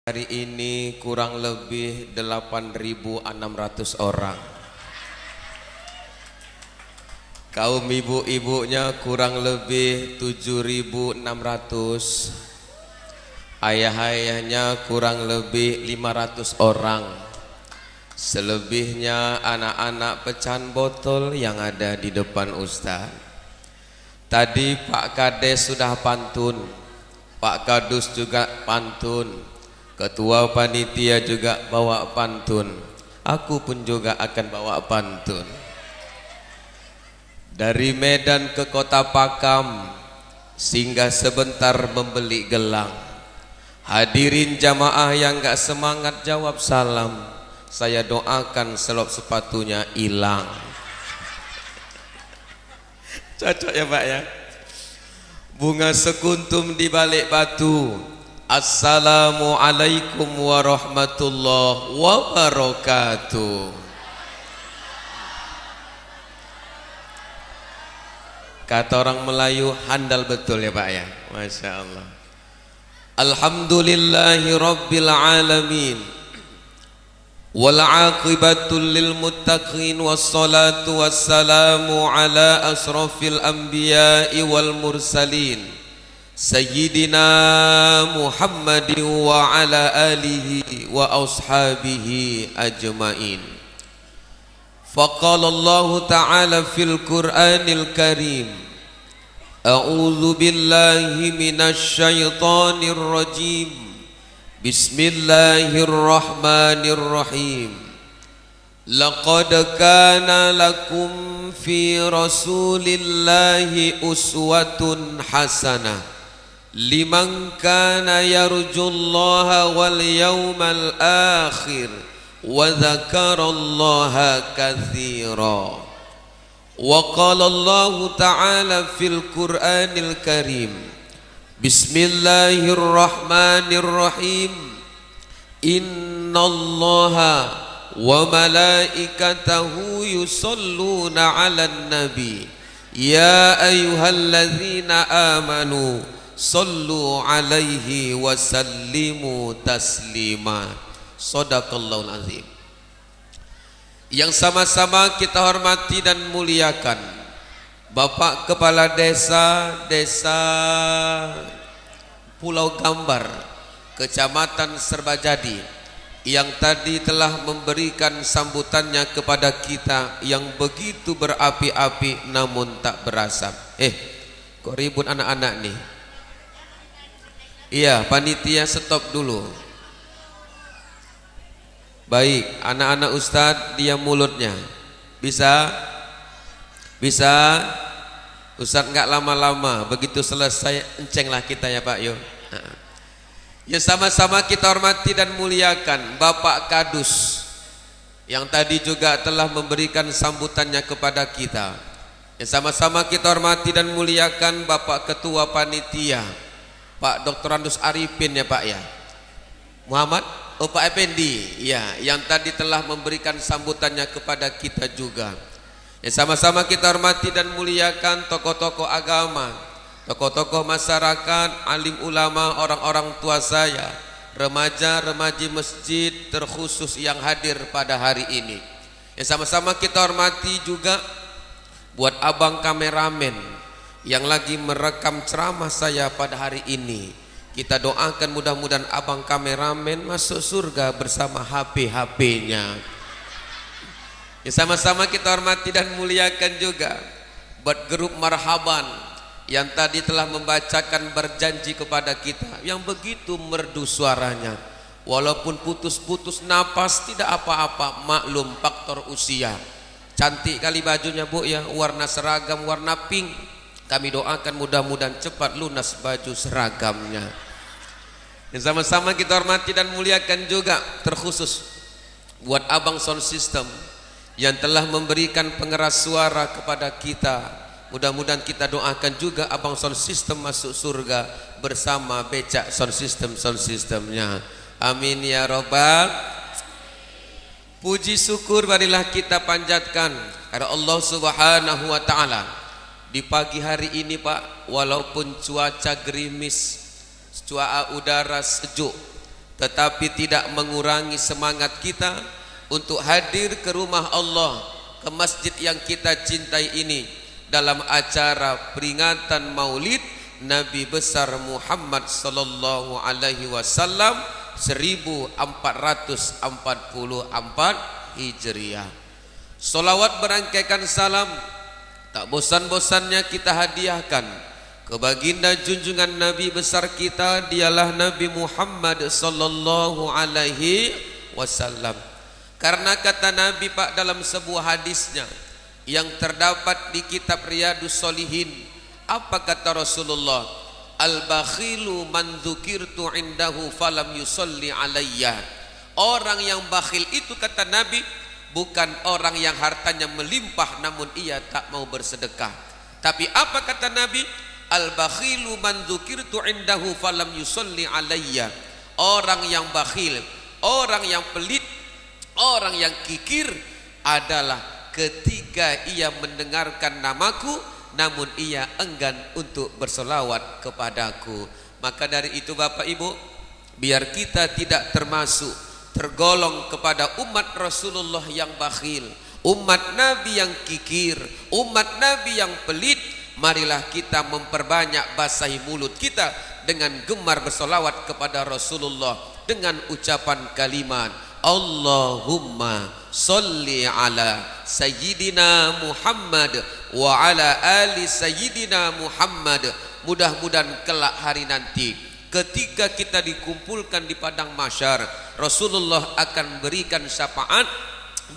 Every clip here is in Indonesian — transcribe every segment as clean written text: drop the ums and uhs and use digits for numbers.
Hari ini kurang lebih 8.600 orang. Kaum ibu-ibunya kurang lebih 7.600. Ayah-ayahnya kurang lebih 500 orang. Selebihnya anak-anak pecahan botol yang ada di depan Ustaz. Tadi Pak Kades sudah pantun, Pak Kadus juga pantun, Ketua panitia juga bawa pantun. Aku pun juga akan bawa pantun. Dari Medan ke Kota Pakam, singgah sebentar membeli gelang. Hadirin jamaah yang gak semangat jawab salam, saya doakan selop sepatunya hilang. Cocok ya Pak ya. Bunga sekuntum di balik batu. Assalamualaikum warahmatullahi wabarakatuh. Kata orang Melayu handal betul ya Pak ya. Masya Allah. Alhamdulillahi rabbil alamin, wal aqibatul lil muttaqin, wassalatu wassalamu ala asrafil anbiya'i wal mursalin Sayyidina Muhammadin wa ala alihi wa ashabihi ajma'in. Faqala Allah ta'ala fil Qur'anil Karim, A'udzu billahi minasy syaithanir rajim. Bismillahirrahmanirrahim. Laqad kana lakum fi Rasulillahi uswatun hasanah liman kana yarjullaha wal yawmal akhir wa dzakarallaha katsira. Wa qala Allah ta'ala fil Qur'anil Karim, Bismillahirrahmanirrahim. Innallaha wa malaikatahu yusalluna 'alan nabi ya ayyuhalladzina amanu sallu alaihi wa sallimu taslima. Shadaqallahul azim. Yang sama-sama kita hormati dan muliakan Bapak Kepala Desa Pulau Gambar, Kecamatan Serbajadi, yang tadi telah memberikan sambutannya kepada kita yang begitu berapi-api namun tak berasap. Kok ribut anak-anak nih? Iya, panitia stop dulu. Baik, anak-anak Ustadz diam mulutnya. Bisa? Ustadz nggak lama-lama, begitu selesai encenglah kita ya Pak yo. Ya sama-sama kita hormati dan muliakan Bapak Kadus yang tadi juga telah memberikan sambutannya kepada kita. Ya sama-sama kita hormati dan muliakan Bapak Ketua Panitia Pak Dr. Andus Arifin ya Pak ya. Muhammad Pak Effendi ya, yang tadi telah memberikan sambutannya kepada kita juga. Ya sama-sama kita hormati dan muliakan tokoh-tokoh agama, tokoh-tokoh masyarakat, alim ulama, orang-orang tua saya, remaja-remaji masjid terkhusus yang hadir pada hari ini. Ya sama-sama kita hormati juga buat abang kameramen yang lagi merekam ceramah saya pada hari ini. Kita doakan mudah-mudahan abang kameramen masuk surga bersama HP-nya. Ya sama-sama kita hormati dan muliakan juga buat grup Marhaban yang tadi telah membacakan berjanji kepada kita, yang begitu merdu suaranya. Walaupun putus-putus napas tidak apa-apa, maklum faktor usia. Cantik kali bajunya Bu ya, warna seragam warna pink. Kami doakan mudah-mudahan cepat lunas baju seragamnya. Dan sama-sama kita hormati dan muliakan juga terkhusus buat abang sound system yang telah memberikan pengeras suara kepada kita. Mudah-mudahan kita doakan juga abang sound system masuk surga bersama becak sound systemnya. Amin ya robbal. Puji syukur marilah kita panjatkan kepada Allah Subhanahu wa ta'ala. Di pagi hari ini Pak, walaupun cuaca gerimis, cuaca udara sejuk, tetapi tidak mengurangi semangat kita untuk hadir ke rumah Allah, ke masjid yang kita cintai ini dalam acara peringatan Maulid Nabi besar Muhammad sallallahu alaihi wasallam 1444 Hijriah. Salawat berangkaikan salam tak bosan-bosannya kita hadiahkan ke baginda junjungan Nabi besar kita, dialah Nabi Muhammad sallallahu alaihi wasallam. Karena kata Nabi Pak dalam sebuah hadisnya yang terdapat di kitab Riyadus Shalihin, apa kata Rasulullah? Al-bakhilu man dzukirtu indahu falam yusalli alayya. Orang yang bakhil itu kata Nabi bukan orang yang hartanya melimpah namun ia tak mau bersedekah. Tapi apa kata Nabi? Al-bakhilu man dzukirtu indahu falam yusalli alayya. Orang yang bakhil, orang yang pelit, orang yang kikir adalah ketika ia mendengarkan namaku namun ia enggan untuk berselawat kepadaku. Maka dari itu Bapak Ibu, biar kita tidak tergolong kepada umat Rasulullah yang bakhil, umat Nabi yang kikir, umat Nabi yang pelit, marilah kita memperbanyak basahi mulut kita dengan gemar berselawat kepada Rasulullah dengan ucapan kalimat Allahumma salli ala Sayyidina Muhammad wa ala ali Sayyidina Muhammad. Mudah-mudahan kelak hari nanti ketika kita dikumpulkan di padang mahsyar, Rasulullah akan berikan syafaat,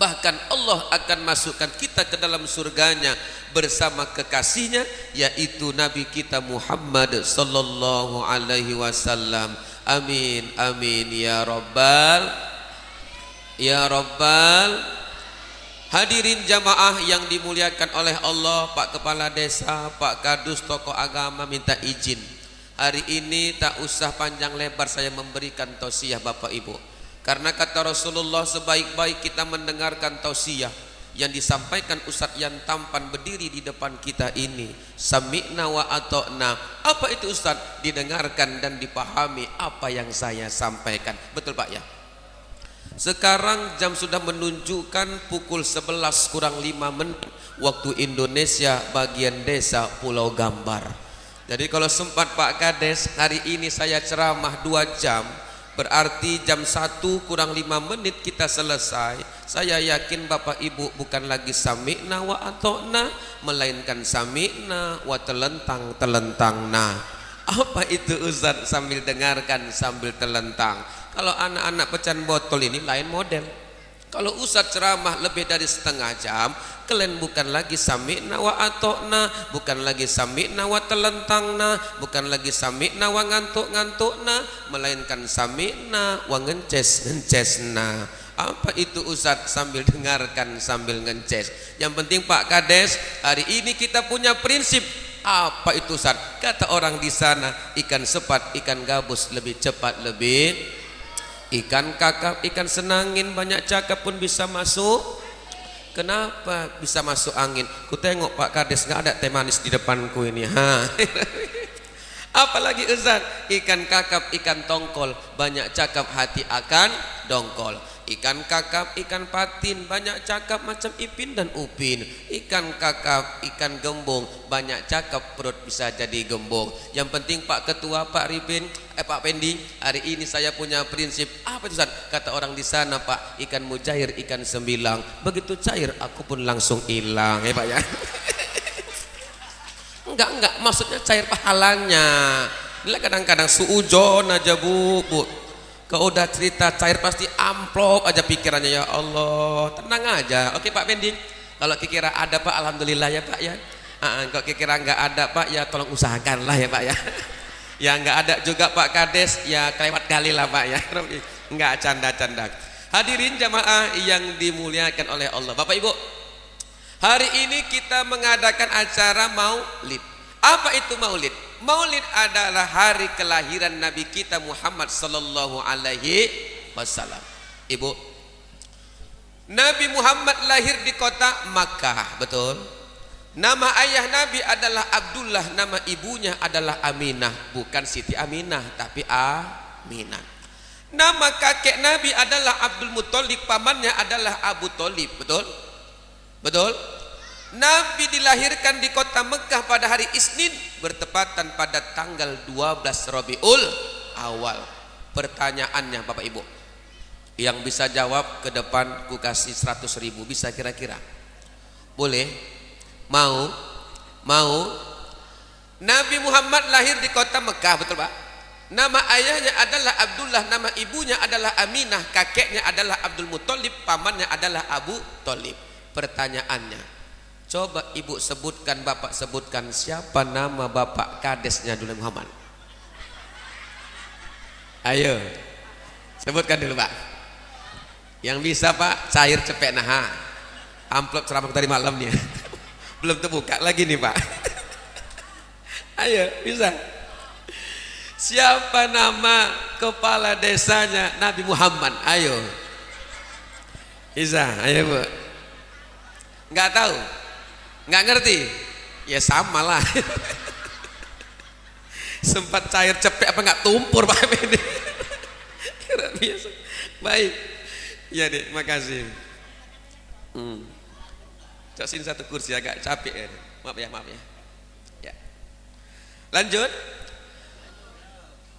bahkan Allah akan masukkan kita ke dalam surganya bersama kekasihnya, yaitu Nabi kita Muhammad sallallahu alaihi wasallam. Amin amin ya rabbal. Hadirin jamaah yang dimuliakan oleh Allah, Pak Kepala Desa, Pak Kadus, tokoh agama minta izin. Hari ini tak usah panjang lebar saya memberikan tausiah Bapak Ibu. Karena kata Rasulullah sebaik-baik kita mendengarkan tausiah yang disampaikan Ustadz yang tampan berdiri di depan kita ini. Sami'na wa ata'na. Apa itu Ustadz? Didengarkan dan dipahami apa yang saya sampaikan. Betul Pak ya? Sekarang jam sudah menunjukkan pukul 11 kurang 5 menit waktu Indonesia bagian desa Pulau Gambar. Jadi kalau sempat Pak Kades, hari ini saya ceramah 2 jam, berarti jam 1 kurang 5 menit kita selesai. Saya yakin Bapak Ibu bukan lagi sami'na wa ata'na, melainkan sami'na wa telentang-telentangna. Apa itu Ustaz? Sambil dengarkan sambil telentang. Kalau anak-anak pecahan botol ini lain model. Kalau Ustaz ceramah lebih dari setengah jam, kalian bukan lagi sami'na wa ata'na, bukan lagi sami'na wa telentangna, bukan lagi sami'na wa ngantuk-ngantukna, melainkan sami'na wa ngences-ngencesna. Apa itu Ustaz? Sambil dengarkan sambil ngences. Yang penting Pak Kades, hari ini kita punya prinsip. Apa itu Ustaz? Kata orang di sana, ikan sepat, ikan gabus lebih cepat, lebih ikan kakap, ikan senangin, banyak cakap pun bisa masuk. Kenapa bisa masuk angin? Ku tengok Pak Kades nggak ada teh manis di depanku ini. Apalagi Ustaz? Ikan kakap, ikan tongkol, banyak cakap hati akan dongkol. Ikan kakap, ikan patin, banyak cakap macam Ipin dan Upin. Ikan kakap, ikan gembong, banyak cakap perut bisa jadi gembong. Yang penting Pak Ketua, Pak Ripin, Pak Pendi, hari ini saya punya prinsip. Apa itu Ustaz? Kata orang di sana Pak, ikan mujair, ikan sembilang. Begitu cair aku pun langsung hilang. Ya Pak ya. Enggak, maksudnya cair pahalanya. Ini kadang-kadang suujon aja bu. Kalau udah cerita cair pasti amplop aja pikirannya. Ya Allah, tenang aja. Oke Pak Pendi, kalau kira ada Pak, alhamdulillah ya Pak ya. Kalau kira nggak ada Pak, ya tolong usahakanlah ya Pak ya. Ya nggak ada juga Pak Kades, ya kelewat kali lah Pak ya. Nggak canda-canda. Hadirin jamaah yang dimuliakan oleh Allah, Bapak Ibu, hari ini kita mengadakan acara Maulid. Apa itu Maulid? Maulid adalah hari kelahiran Nabi kita Muhammad sallallahu alaihi wasallam. Ibu, Nabi Muhammad lahir di kota Makkah, betul? Nama ayah Nabi adalah Abdullah, nama ibunya adalah Aminah, bukan Siti Aminah tapi Aminah. Nama kakek Nabi adalah Abdul Muthalib, pamannya adalah Abu Thalib. Betul? Betul? Nabi dilahirkan di kota Mekah pada hari Isnin bertepatan pada tanggal 12 Rabiul Awal. Pertanyaannya Bapak Ibu, yang bisa jawab ke depan ku kasih 100.000. Bisa kira-kira? Boleh? Mau? Nabi Muhammad lahir di kota Mekah, betul Pak? Nama ayahnya adalah Abdullah, nama ibunya adalah Aminah, kakeknya adalah Abdul Muthalib, pamannya adalah Abu Thalib. Pertanyaannya, coba ibu sebutkan, bapak sebutkan, siapa nama bapak kadesnya dulu Muhammad? Ayo, sebutkan dulu Pak. Yang bisa Pak, cair cepet nah. Amplop ceramah tadi malamnya belum terbuka lagi nih Pak. Ayo, bisa. Siapa nama kepala desanya Nabi Muhammad? Ayo. Bisa, ayo Bu. Nggak tahu? Nggak ngerti? Ya sama lah. Sempat cair cepet apa nggak tumpur Pak ini? Biasa. Baik. Ya dek, makasih. Cosin satu kursi agak capek ya. Maaf ya. Ya. Lanjut.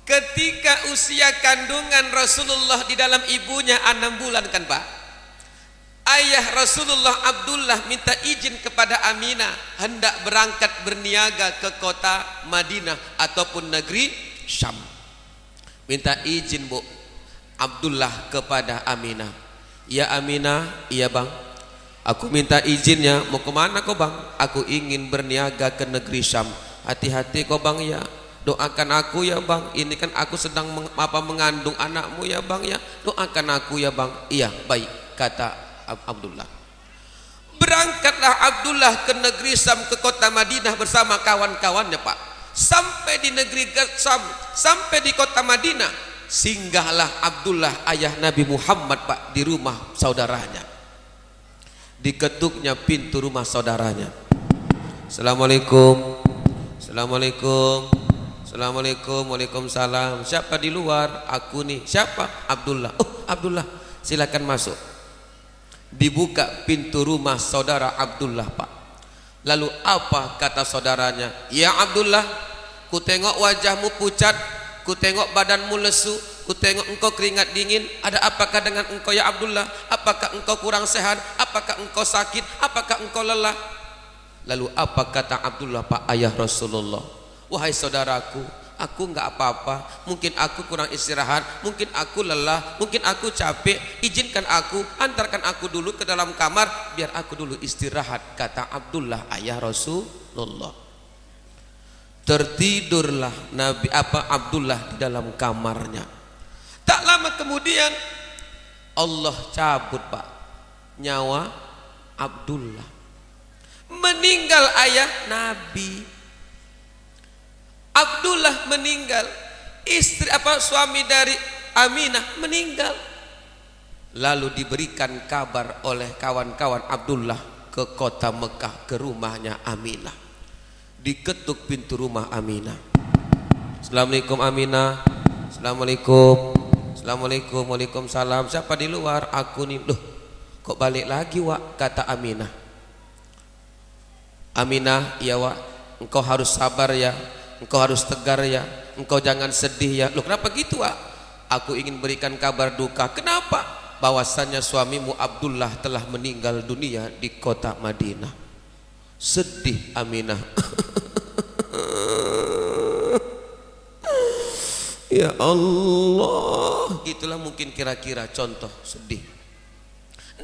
Ketika usia kandungan Rasulullah di dalam ibunya 6 bulan kan Pak, ayah Rasulullah Abdullah minta izin kepada Aminah hendak berangkat berniaga ke kota Madinah ataupun negeri Syam. Minta izin Bu Abdullah kepada Aminah. Ya Aminah, iya bang, aku minta izinnya. Mau kemana kau bang? Aku ingin berniaga ke negeri Syam. Hati-hati kau bang ya, doakan aku ya bang, ini kan aku sedang mengandung anakmu ya bang ya, doakan aku ya bang. Iya baik, kata Abdullah. Berangkatlah Abdullah ke negeri Syam, ke kota Madinah bersama kawan-kawannya Pak. Sampai di negeri Syam, sampai di kota Madinah, singgahlah Abdullah ayah Nabi Muhammad Pak di rumah saudaranya. Diketuknya pintu rumah saudaranya. Assalamualaikum. Assalamualaikum. Assalamualaikum. Waalaikumsalam. Siapa di luar? Aku nih. Siapa? Abdullah. Oh Abdullah, silakan masuk. Dibuka pintu rumah saudara Abdullah Pak. Lalu apa kata saudaranya? Ya Abdullah, ku tengok wajahmu pucat, ku tengok badanmu lesu, ku tengok engkau keringat dingin. Ada apakah dengan engkau ya Abdullah? Apakah engkau kurang sehat? Apakah engkau sakit? Apakah engkau lelah? Lalu apa kata Abdullah Pak ayah Rasulullah? Wahai saudaraku, aku enggak apa-apa, mungkin aku kurang istirahat, mungkin aku lelah, mungkin aku capek, izinkan aku, antarkan aku dulu ke dalam kamar biar aku dulu istirahat, kata Abdullah ayah Rasulullah. Tertidurlah Abdullah di dalam kamarnya. Tak lama kemudian Allah cabut Pak nyawa Abdullah. Meninggal ayah Nabi. Abdullah meninggal, suami dari Aminah meninggal. Lalu diberikan kabar oleh kawan-kawan Abdullah ke kota Mekah, ke rumahnya Aminah. Diketuk pintu rumah Aminah. Assalamualaikum Aminah. Assalamualaikum. Assalamualaikum. Waalaikumsalam. Siapa di luar? Aku nih. Loh, kok balik lagi Wak? Kata Aminah. Aminah, iya Wak, engkau harus sabar ya, engkau harus tegar ya, engkau jangan sedih ya. Loh kenapa gitu Wak? Aku ingin berikan kabar duka. Kenapa? Bahwasannya suamimu Abdullah telah meninggal dunia di kota Madinah. Sedih Aminah. Ya Allah, itulah mungkin kira-kira contoh sedih.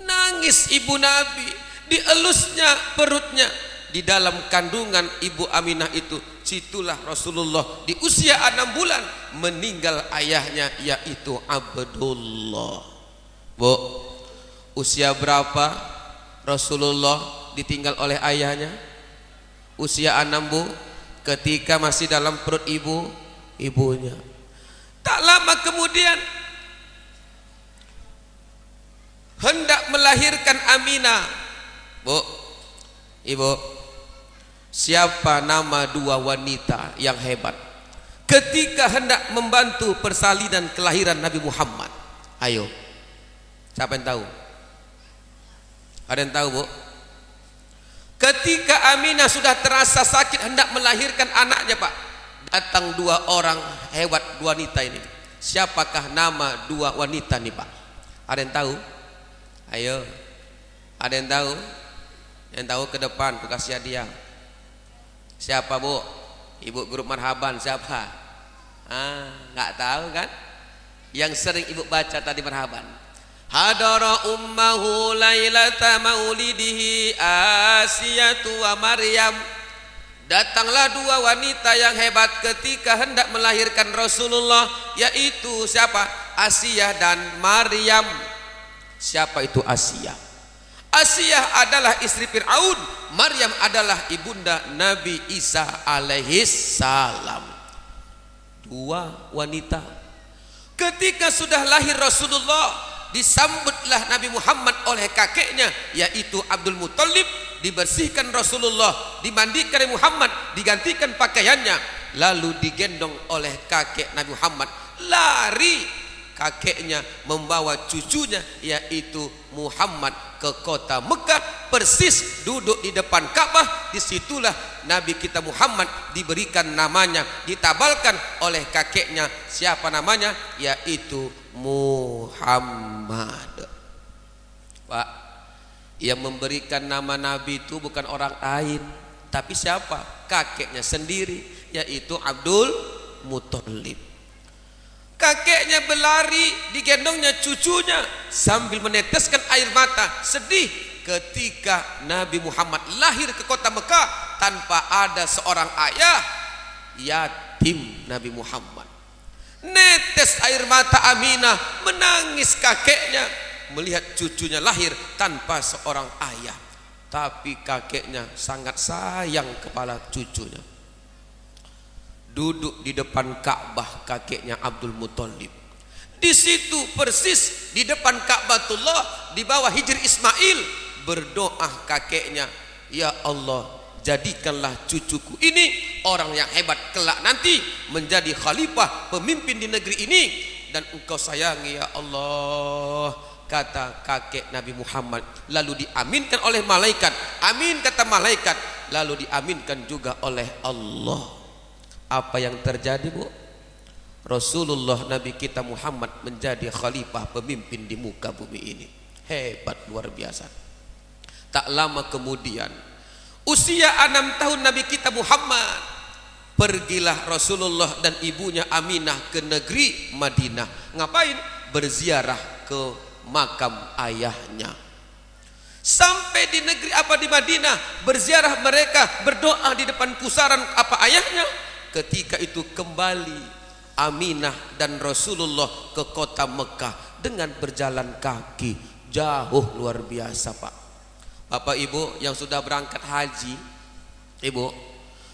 Nangis ibu Nabi, dielusnya perutnya. Di dalam kandungan ibu Aminah itu, situlah Rasulullah di usia 6 bulan meninggal ayahnya, yaitu Abdullah. Bu, usia berapa Rasulullah ditinggal oleh ayahnya? Usia 6 Bu, ketika masih dalam perut ibunya. Tak lama kemudian hendak melahirkan Aminah. Bu, ibu, siapa nama 2 wanita yang hebat ketika hendak membantu persalinan kelahiran Nabi Muhammad? Ayo, siapa yang tahu? Ada yang tahu, Bu? Ketika Aminah sudah terasa sakit hendak melahirkan anaknya, Pak, datang dua orang hebat, dua wanita ini. Siapakah nama dua wanita nih, Pak? Ada yang tahu? Ayo, ada yang tahu? Yang tahu ke depan, aku kasih hadiah. Siapa, Bu? Ibu grup marhaban siapa? Nggak tahu kan? Yang sering ibu baca tadi marhaban. Hadara ummahu lailata maulidihi Asiyatu wa Maryam. Datanglah dua wanita yang hebat ketika hendak melahirkan Rasulullah, yaitu siapa? Asiyah dan Maryam. Siapa itu Asiyah? Asiyah adalah istri Fir'aun, Maryam adalah ibunda Nabi Isa alaihis salam. Dua wanita. Ketika sudah lahir Rasulullah, disambutlah Nabi Muhammad oleh kakeknya, yaitu Abdul Muthalib. Dibersihkan Rasulullah, dimandikan Nabi Muhammad, digantikan pakaiannya, lalu digendong oleh kakek Nabi Muhammad. Lari kakeknya membawa cucunya, yaitu Muhammad, ke kota Mekah, persis duduk di depan Ka'bah. Disitulah Nabi kita Muhammad diberikan namanya, ditabalkan oleh kakeknya. Siapa namanya? Yaitu Muhammad. Pak, yang memberikan nama Nabi itu bukan orang lain, tapi siapa? Kakeknya sendiri, yaitu Abdul Muthalib. Kakeknya berlari, digendongnya cucunya sambil meneteskan air mata, sedih ketika Nabi Muhammad lahir ke kota Mekah tanpa ada seorang ayah. Yatim Nabi Muhammad. Netes air mata Aminah, menangis kakeknya melihat cucunya lahir tanpa seorang ayah. Tapi kakeknya sangat sayang kepada cucunya. Duduk di depan Ka'bah kakeknya Abdul Muthalib. Di situ persis di depan Ka'batullah, di bawah hijri Ismail, berdoa kakeknya, ya Allah, jadikanlah cucuku ini orang yang hebat kelak nanti, menjadi khalifah pemimpin di negeri ini, dan engkau sayangi ya Allah, kata kakek Nabi Muhammad. Lalu diaminkan oleh malaikat. Amin kata malaikat, lalu diaminkan juga oleh Allah. Apa yang terjadi, Bu? Rasulullah Nabi kita Muhammad menjadi khalifah pemimpin di muka bumi ini. Hebat, luar biasa. Tak lama kemudian, usia 6 tahun Nabi kita Muhammad, pergilah Rasulullah dan ibunya Aminah ke negeri Madinah. Ngapain? Berziarah ke makam ayahnya. Sampai di negeri di Madinah, berziarah mereka, berdoa di depan pusaran ayahnya. Ketika itu kembali Aminah dan Rasulullah ke kota Mekah dengan berjalan kaki. Jauh luar biasa, Pak. Bapak Ibu yang sudah berangkat haji, Ibu,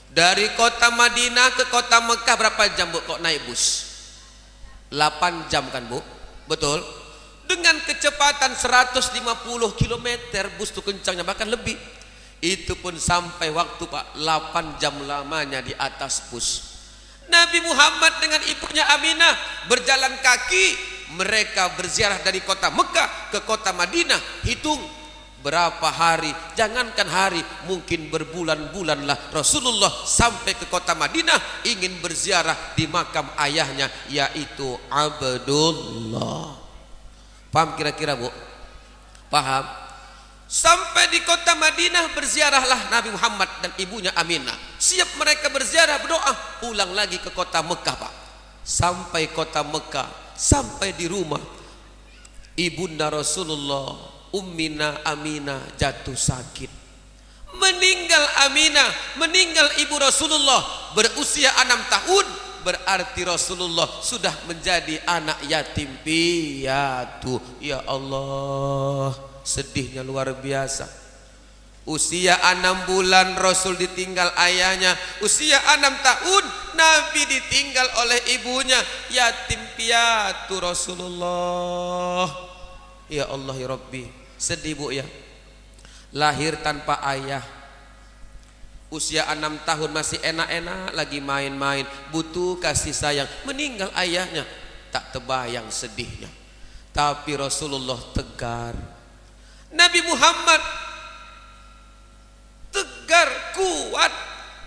dari kota Madinah ke kota Mekah berapa jam, Bu, kok naik bus? 8 jam kan, Bu? Betul? Dengan kecepatan 150 km, bus itu kencangnya bahkan lebih. Itu pun sampai waktu, Pak, 8 jam lamanya di atas bus. Nabi Muhammad dengan ibunya Aminah berjalan kaki. Mereka berziarah dari kota Mekah ke kota Madinah. Hitung berapa hari, jangankan hari, mungkin berbulan-bulan lah Rasulullah sampai ke kota Madinah ingin berziarah di makam ayahnya, yaitu Abdullah. Paham kira-kira, Bu? Paham? Sampai di kota Madinah berziarahlah Nabi Muhammad dan ibunya Aminah. Siap mereka berziarah, berdoa, pulang lagi ke kota Mekah, Pak. Sampai kota Mekah, sampai di rumah ibunda Rasulullah, Ummina Aminah jatuh sakit. Meninggal Aminah, meninggal ibu Rasulullah berusia 6 tahun. Berarti Rasulullah sudah menjadi anak yatim piatu. Ya Allah, sedihnya luar biasa. Usia 6 bulan Rasul ditinggal ayahnya. Usia 6 tahun Nabi ditinggal oleh ibunya. Yatim piatu Rasulullah. Ya Allah ya Rabbi, sedih, Bu, ya. Lahir tanpa ayah, usia 6 tahun masih enak-enak lagi main-main, butuh kasih sayang. Meninggal ayahnya, tak terbayang sedihnya. tapi Rasulullah tegar. Nabi Muhammad tegar, kuat,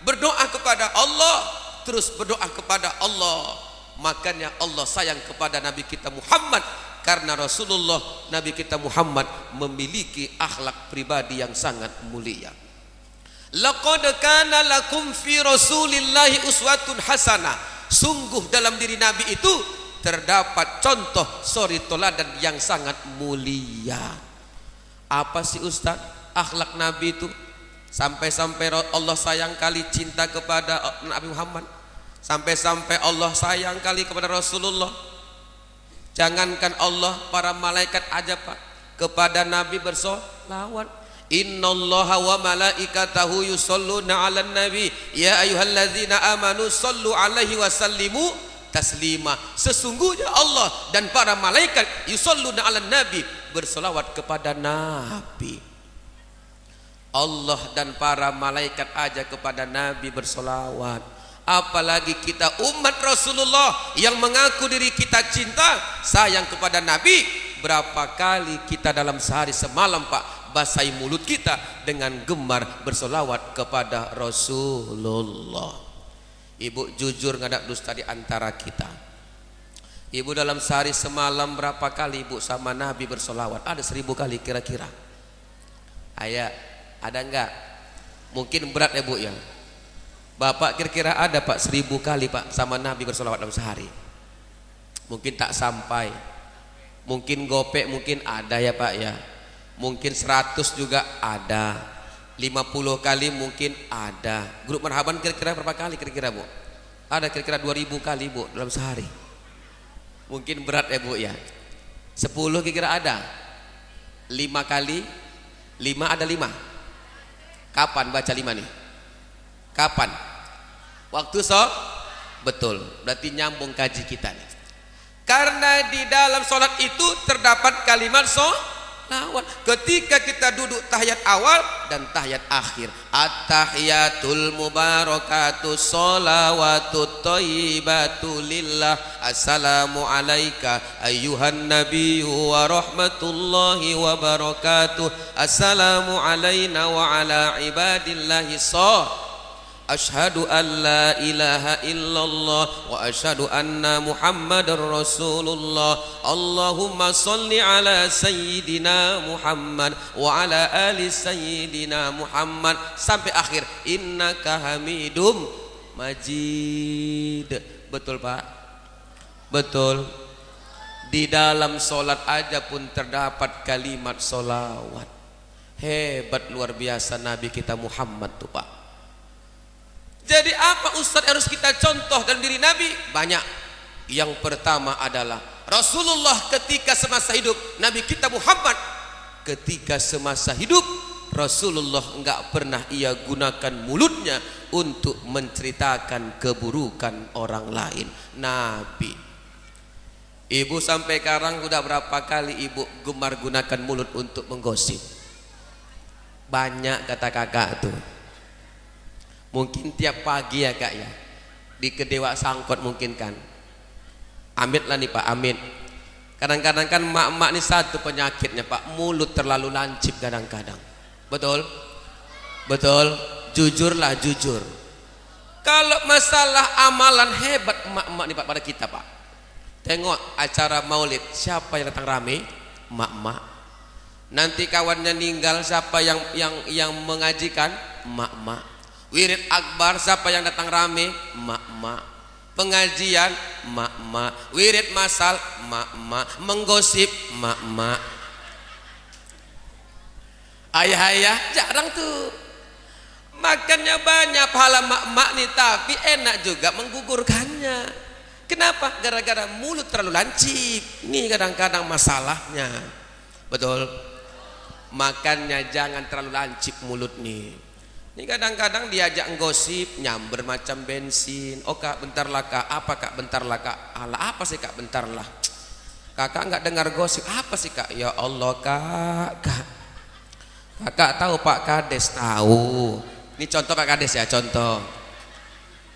berdoa kepada Allah, terus berdoa kepada Allah. Makanya Allah sayang kepada Nabi kita Muhammad, karena Rasulullah Nabi kita Muhammad memiliki akhlak pribadi yang sangat mulia. Laqad kana lakum fi Rasulillahi uswatun hasanah. Sungguh dalam diri Nabi itu terdapat contoh suri teladan yang sangat mulia. Apa sih Ustaz akhlak Nabi itu? Sampai-sampai Allah sayang kali cinta kepada Nabi Muhammad, sampai-sampai Allah sayang kali kepada Rasulullah. Jangankan Allah, para malaikat aja Pak kepada Nabi bersolawat. Innallaha wa malaikatahu yusholluna 'alan nabi ya ayyuhalladzina amanu shollu 'alaihi wa sallimu taslima. Sesungguhnya Allah dan para malaikat yusholluna 'alan nabi, bersolawat kepada Nabi. Allah dan para malaikat aja kepada Nabi bersolawat, apalagi kita umat Rasulullah yang mengaku diri kita cinta sayang kepada Nabi. Berapa kali kita dalam sehari semalam Pak basahi mulut kita dengan gemar bersolawat kepada Rasulullah. Ibu jujur nggak ada dusta di antara kita. Ibu dalam sehari semalam berapa kali ibu sama Nabi bersolawat? Ada 1000 kali kira-kira. Ayah, ada enggak? Mungkin berat ya bu ya. Bapak kira-kira ada Pak 1000 kali Pak sama Nabi bersolawat dalam sehari? Mungkin tak sampai. Mungkin gopek mungkin ada ya Pak ya. Mungkin 100 juga ada. 50 kali mungkin ada. Grup marhaban kira-kira berapa kali kira-kira bu? Ada kira-kira 2000 kali bu dalam sehari. Mungkin berat ya bu ya. 10 kira-kira ada. 5 kali 5 ada 5. Kapan baca 5 nih? Kapan? Waktu betul. Berarti nyambung kaji kita nih. Karena di dalam sholat itu terdapat kalimat sholawat. Ketika kita duduk tahiyat awal dan tahiyat akhir, at-tahiyatul mubarakatuh sholawatut thayyibatu lillah, assalamu alayka ayyuhan nabiyyu wa rahmatullahi wa barakatuh, assalamu alayna wa ala ibadillahi Ashhadu an la ilaha illallah wa ashhadu anna Muhammadar Rasulullah. Allahumma salli ala sayyidina Muhammad wa ala ali sayyidina Muhammad sampai akhir. Innaka Hamidum Majid. Betul Pak? Betul. Di dalam solat aja pun terdapat kalimat solawat. Hebat luar biasa Nabi kita Muhammad tuh Pak. Jadi apa Ustaz harus kita contoh dalam diri Nabi? Banyak. Yang pertama adalah Rasulullah ketika semasa hidup, Nabi kita Muhammad ketika semasa hidup, Rasulullah enggak pernah ia gunakan mulutnya untuk menceritakan keburukan orang lain. Nabi. Ibu sampai sekarang udah berapa kali ibu gemar gunakan mulut untuk menggosip? Banyak kata kakak tuh. Mungkin tiap pagi ya kak ya, di Kedewa Sangkot mungkin kan. Amit lah nih Pak, amit. Kadang-kadang kan mak-mak ini satu penyakitnya Pak, mulut terlalu lancip kadang-kadang. Betul? Betul? Jujurlah, jujur. Kalau masalah amalan hebat mak-mak nih Pak pada kita Pak. Tengok acara maulid, siapa yang datang rame? Mak-mak. Nanti kawannya meninggal, siapa yang mengajikan? Mak-mak. Wirid akbar siapa yang datang rame? Mak-mak. Pengajian mak-mak. Wirid masal mak-mak. Menggosip mak-mak. Ayah-ayah jarang tuh. Makannya banyak pahala mak-mak nih, tapi enak juga menggugurkannya. Kenapa? Gara-gara mulut terlalu lancip. Ini kadang-kadang masalahnya. Betul. Makannya jangan terlalu lancip mulut nih. Ini kadang-kadang diajak gosip, nyamber macam bensin. Oh kak bentar lah kak, apa kak bentar lah kak? Alah apa sih kak bentar lah? Kakak nggak dengar gosip, apa sih kak? Ya Allah kak. Kakak tahu Pak Kades tahu. Ini contoh Pak Kades ya, contoh.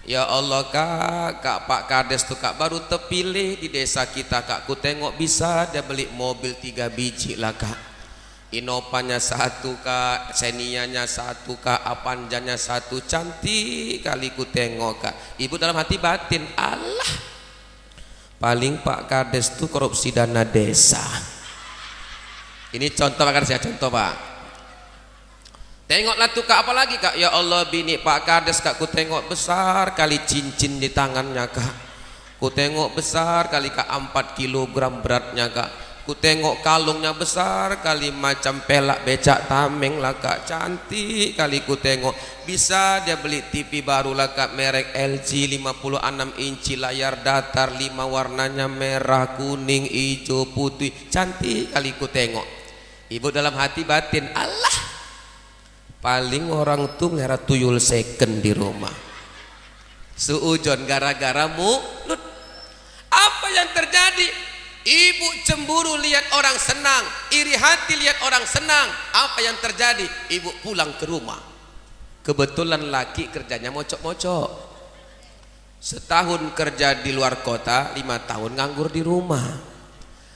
Ya Allah kak Pak Kades tuh kak baru terpilih di desa kita kak, ku tengok bisa dia beli mobil 3 biji lah kak. Inovanya 1 kak, Xenianya 1 kak, Avanzanya 1, cantik kali ku tengok kak. Ibu dalam hati batin, Allah paling Pak Kades tuh korupsi dana desa. Ini contoh Pak Kades ya, contoh Pak. Tengoklah tuh kak, apalagi kak, ya Allah bini Pak Kades kak, ku tengok besar kali cincin di tangannya kak, ku tengok besar kali kak 4 kilogram beratnya kak, ku tengok kalungnya besar kali macam pelak becak tameng lah kak, cantik kali ku tengok. Bisa dia beli TV baru lah kak, merek LG 56 inci, layar datar 5 warnanya merah kuning hijau putih, cantik kali ku tengok. Ibu dalam hati batin, Allah paling orang tuh ngelera tuyul second di rumah, seujon gara-gara mulut. Apa yang terjadi? Ibu cemburu lihat orang senang, iri hati lihat orang senang. Apa yang terjadi? Ibu pulang ke rumah, kebetulan laki kerjanya mocok-mocok, setahun kerja di luar kota, 5 tahun nganggur di rumah.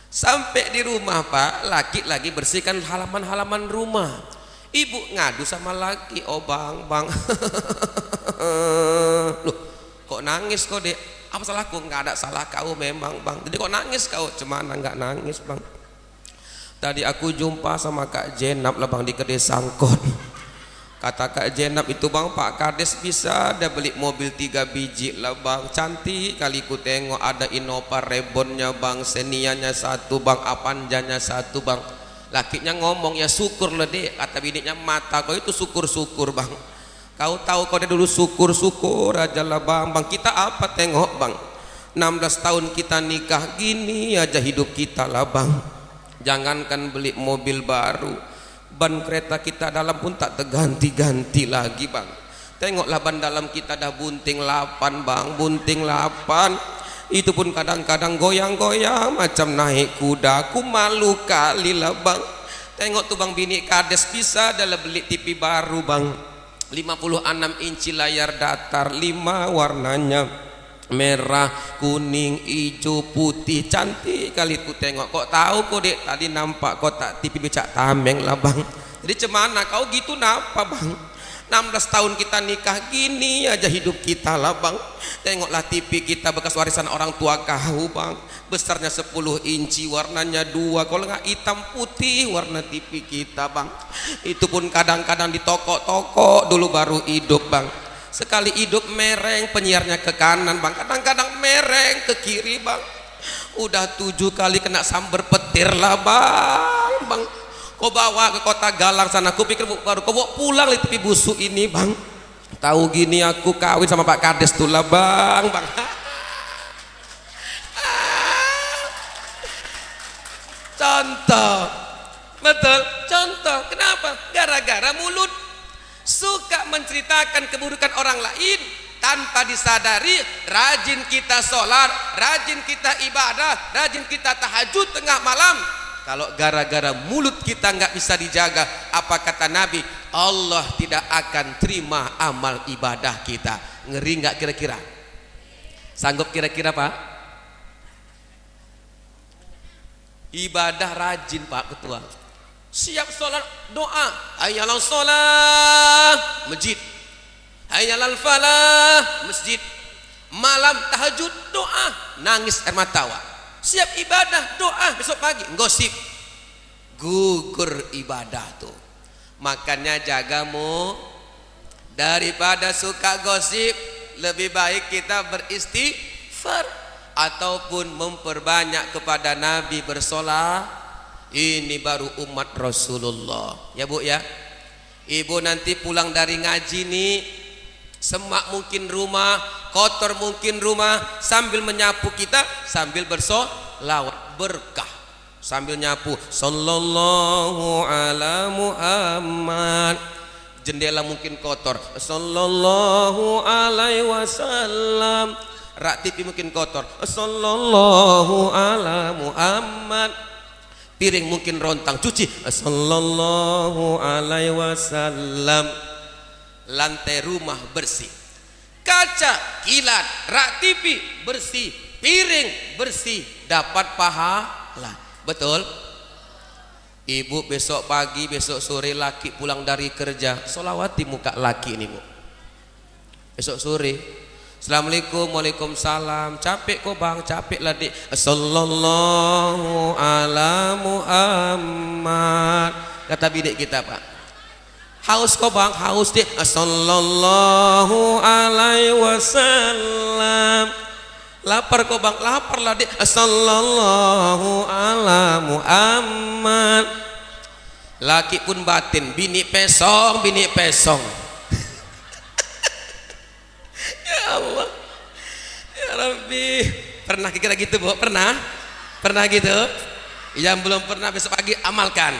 Sampai di rumah Pak, laki lagi bersihkan halaman-halaman rumah. Ibu ngadu sama laki, oh bang loh kok nangis kok dek, apa salahku? Nggak ada salah kau memang bang, jadi kok nangis kau? Cemana nggak nangis bang, tadi aku jumpa sama Kak Jenab lah bang di kedai Sangkon. Kata Kak Jenab itu bang, Pak Kades bisa ada beli mobil 3 biji lah bang, cantik kali ku tengok, ada Innova Rebonnya bang, Xenianya 1 bang, Avanzanya 1 bang. Lakinya ngomong, ya syukur lah dek, kata bininya, mata kau itu syukur-syukur bang, kau tahu kau dia dulu syukur-syukur aja lah bang. Bang kita apa tengok bang, 16 tahun kita nikah gini aja hidup kita lah bang. Jangankan beli mobil baru, ban kereta kita dalam pun tak terganti-ganti lagi bang. Tengoklah ban dalam kita dah bunting 8 bang, bunting 8. Itu pun kadang-kadang goyang-goyang macam naik kuda. Aku malu kali lah bang. Tengok tuh bang, bini Kades bisa adalah beli TV baru bang, 56 inci layar datar, 5 warnanya merah kuning hijau putih, cantik kali ku tengok. Kok tahu kok dek, tadi nampak kotak TV becak tameng lah bang. Jadi cemana kau gitu napa bang, 16 tahun kita nikah gini aja hidup kita lah bang. Tengoklah TV kita bekas warisan orang tua kau bang, besarnya 10 inci, warnanya 2, kalau nggak hitam putih warna TV kita bang. Itu pun kadang-kadang di toko-toko dulu baru hidup bang. Sekali hidup mereng penyiarnya ke kanan bang, kadang-kadang mereng ke kiri bang. Udah 7 kali kena sambar petir lah bang. Kau bawa ke kota Galang sana, aku pikir baru kau bawa pulang li TV busuk ini bang. Tahu gini aku kawin sama Pak Kades tuh lah bang. Contoh, betul, contoh. Kenapa? Gara-gara mulut, suka menceritakan keburukan orang lain tanpa disadari. Rajin kita sholat, rajin kita ibadah, rajin kita tahajud tengah malam. Kalau gara-gara mulut kita nggak bisa dijaga, apa kata Nabi? Allah tidak akan terima amal ibadah kita. Ngeri nggak kira-kira? Sanggup kira-kira Pak? Ibadah rajin Pak Ketua. Siap sholat doa, hayyalal sholat masjid, hayyalal falah masjid. Malam tahajud doa, nangis air mata wa. Siap ibadah doa, besok pagi gosip, gugur ibadah tuh. Makanya jagamu, daripada suka gosip lebih baik kita beristighfar ataupun memperbanyak kepada Nabi bersolat. Ini baru umat Rasulullah ya bu ya. Ibu nanti pulang dari ngaji nih, semak mungkin rumah, kotor mungkin rumah, sambil menyapu kita sambil bersolawat, berkah sambil nyapu, sallallahu ala Muhammad. Jendela mungkin kotor, sallallahu alaihi wasallam. Rak TV mungkin kotor, sallallahu ala Muhammad. Piring mungkin rontang, cuci, sallallahu alaihi wasallam. Lantai rumah bersih. kaca kilat, rak TV bersih, piring bersih, dapat pahala. Betul? Ibu besok pagi, besok sore laki pulang dari kerja, sholawati muka laki ini bu. Besok sore, assalamualaikum, waalaikumsalam. Capek kok bang? Capek lah dik. Sallallahu ala Muhammad. Kata bidik kita pak. Haus kok bang? Haus dik. Sallallahu alaihi wasallam. Lapar kok bang? Lapar lah dik. Sallallahu ala Muhammad. Laki pun batin, bini pesong, bini pesong. Ya Allah, ya Rabbi. Pernah kira gitu bu? Pernah? Pernah gitu? Yang belum pernah besok pagi amalkan.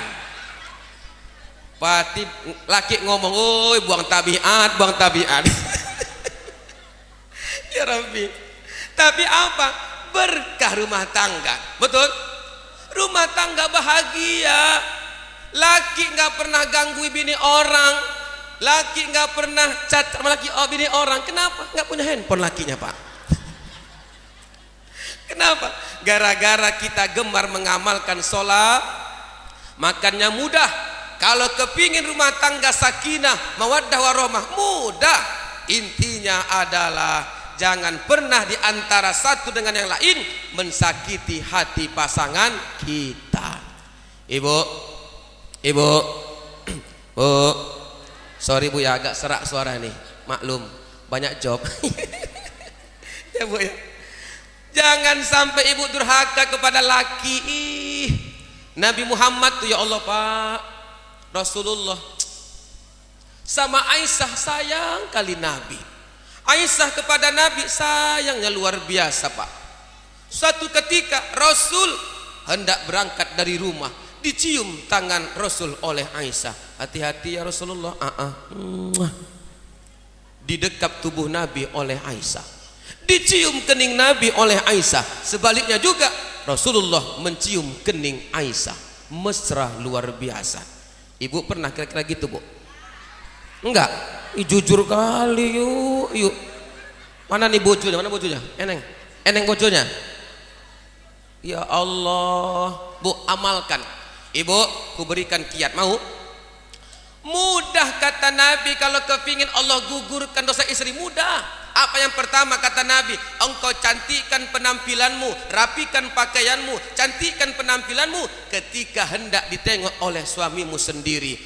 Pati laki ngomong, oi buang tabiat, buang tabiat. Ya Rabbi. Tapi apa? Berkah rumah tangga. Betul? Rumah tangga bahagia. Laki nggak pernah ganggu bini orang. Laki nggak pernah cat sama laki bini orang. Kenapa? Nggak punya handphone lakinya pak. Kenapa? Gara-gara kita gemar mengamalkan sholat, makannya mudah. Kalau kepingin rumah tangga sakinah, mawaddah warahmah, mudah. Intinya adalah jangan pernah di antara satu dengan yang lain mensakiti hati pasangan kita. Ibu, ibu, bu, sorry bu ya agak serak suara nih, maklum banyak job. Ya bu ya. Jangan sampai ibu durhaka kepada laki. Nabi Muhammad tuh ya Allah pak, Rasulullah sama Aisyah sayang kali Nabi. Aisyah kepada Nabi sayangnya luar biasa pak. Suatu ketika Rasul hendak berangkat dari rumah, dicium tangan Rasul oleh Aisyah. Hati-hati ya Rasulullah. Didekap tubuh Nabi oleh Aisyah. Dicium kening Nabi oleh Aisyah. Sebaliknya juga Rasulullah mencium kening Aisyah. Mesra luar biasa. Ibu pernah kira-kira gitu bu? Enggak? Jujur kali yuk, yuk. Mana nih bojonya? Mana bojonya? Eneng, eneng bojonya. Ya Allah, bu amalkan. Ibu, ku berikan kiat, mau? Mudah kata Nabi kalau kepingin Allah gugurkan dosa istri, mudah. Apa yang pertama kata Nabi? Engkau cantikkan penampilanmu, rapikan pakaianmu, cantikkan penampilanmu ketika hendak ditengok oleh suamimu sendiri.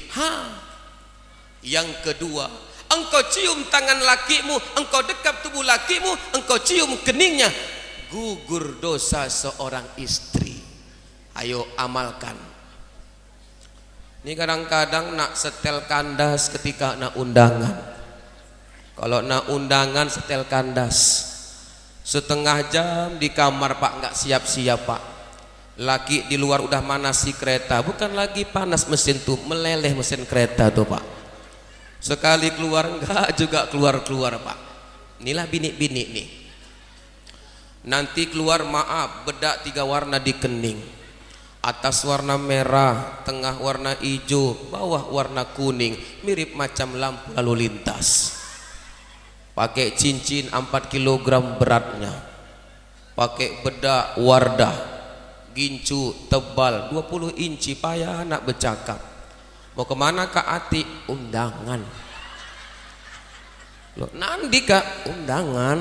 Yang kedua, engkau cium tangan lakimu, engkau dekap tubuh lakimu, engkau cium keningnya, gugur dosa seorang istri. Ayo amalkan. Ini kadang-kadang nak setel kandas ketika nak undangan. Kalau nak undangan setel kandas setengah jam di kamar pak, nggak siap-siap pak. Laki di luar udah manasi kereta, bukan lagi panas mesin tuh, meleleh mesin kereta tuh pak. Sekali keluar enggak juga keluar-keluar pak. Inilah bini-bini nih. Nanti keluar maaf bedak 3 warna di kening. Atas warna merah, tengah warna hijau, bawah warna kuning, mirip macam lampu lalu lintas. Pakai cincin 4 kg beratnya, pakai bedak wardah, gincu tebal 20 inci, payah nak bercakap. Mau kemana Kak Ati? Undangan. Loh, nanti Kak? Undangan.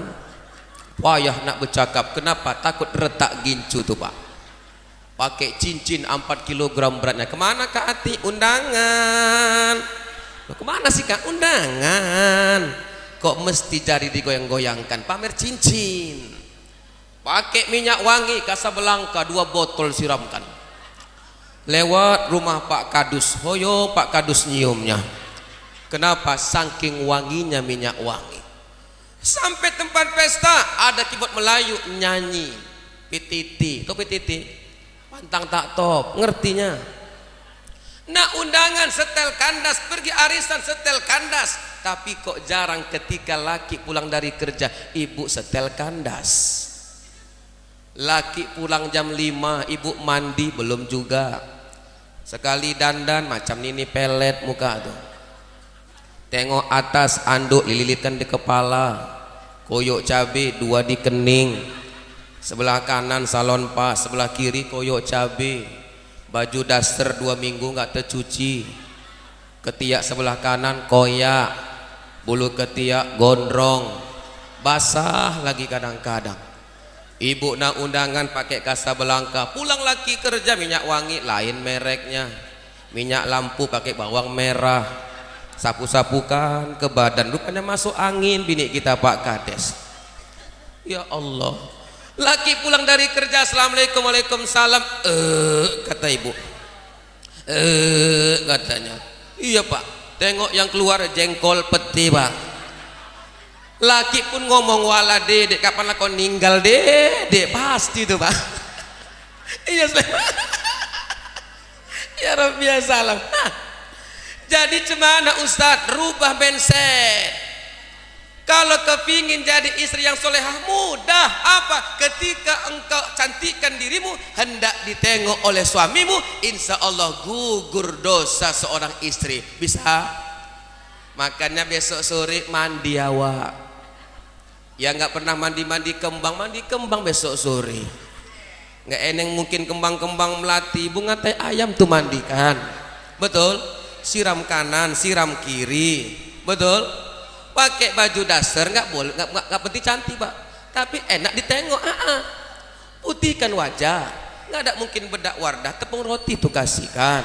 Payah nak bercakap. Kenapa? Takut retak gincu tuh Pak. Pakai cincin 4 kg beratnya. Kemana Kak Ati? Undangan. Loh, kemana sih Kak? Undangan. Kok mesti cari digoyang-goyangkan? Pamer cincin. Pakai minyak wangi Casablanca 2 botol siramkan. Lewat rumah Pak Kadus, hoyo Pak Kadus nyiumnya. Kenapa? Saking wanginya minyak wangi. Sampai tempat pesta ada keyboard Melayu nyanyi pititi. Kok pititi? Pantang tak top, ngertinya. Nah undangan setel kandas, pergi arisan setel kandas. Tapi kok jarang ketika laki pulang dari kerja, ibu setel kandas. Laki pulang jam 5, ibu mandi belum juga. Sekali dandan macam ini pelet muka tuh. Tengok atas anduk dililitkan di kepala. koyok cabe 2 di kening, sebelah kanan salon pas, sebelah kiri koyok cabe, baju daster 2 minggu nggak tercuci, ketiak sebelah kanan koyak, bulu ketiak gondrong, basah lagi kadang-kadang. Ibu nak undangan pakai Casablanca, pulang lagi kerja minyak wangi lain mereknya, minyak lampu pakai bawang merah, sapu-sapukan ke badan, rupanya masuk angin bini kita Pak Kades. Ya Allah, laki pulang dari kerja, assalamualaikum, waalaikumsalam, kata ibu, katanya, iya Pak, tengok yang keluar jengkol peti Pak. Laki pun ngomong, wala dek kapan lah kau ninggal dek pasti itu Pak. Iya ya Rabbi ya salam. Jadi cemana Ustadz, rubah mindset. Kalau kepingin jadi istri yang solehah mudah. Apa? Ketika engkau cantikkan dirimu, hendak ditengok oleh suamimu, insya Allah gugur dosa seorang istri. Bisa? Makanya besok sore mandi awak. Ya nggak pernah mandi kembang besok sore. Nggak eneng mungkin kembang melati, bunga teh ayam tuh mandikan. Betul? Siram kanan, siram kiri. Betul? Pakai baju dasar nggak boleh, nggak penting cantik Pak, tapi enak ditengok. Putihkan wajah, nggak ada mungkin bedak wardah, tepung roti tuh kasihkan.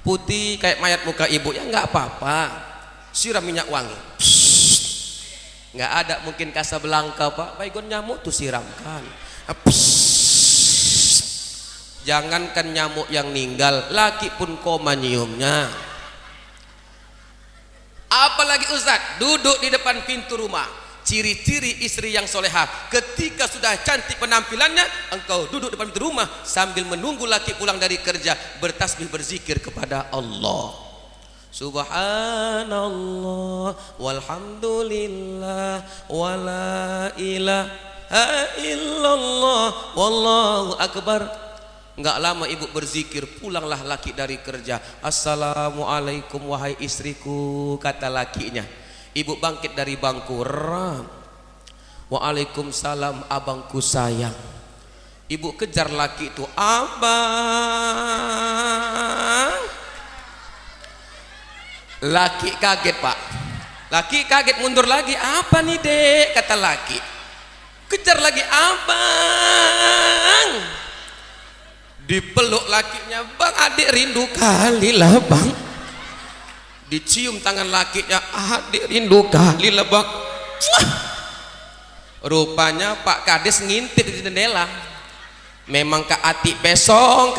Putih kayak mayat muka ibu ya nggak apa-apa. Siram minyak wangi. Nggak ada mungkin Casablanca Pak, baygon nyamuk tuh siramkan. Jangankan nyamuk yang ninggal, laki pun koma nyiumnya. Apalagi Ustaz, duduk di depan pintu rumah. Ciri-ciri istri yang solehah, ketika sudah cantik penampilannya, engkau duduk depan pintu rumah sambil menunggu laki pulang dari kerja, bertasbih berzikir kepada Allah. Subhanallah walhamdulillah wala ilaha illallah wallahu akbar. Enggak lama ibu berzikir, pulanglah laki dari kerja. Assalamualaikum wahai istriku, kata lakinya. Ibu bangkit dari bangku, ram. Waalaikumsalam abangku sayang. Ibu kejar laki itu, abang. Laki kaget Pak, laki kaget mundur lagi. Apa nih dek, kata laki. Kejar lagi, abang. Dipeluk lakinya, bang adik rindu kali lah bang. Dicium tangan lakinya, adik rindu kali lah bang. Rupanya Pak Kades ngintip di jendela. Memang ke ati pesong,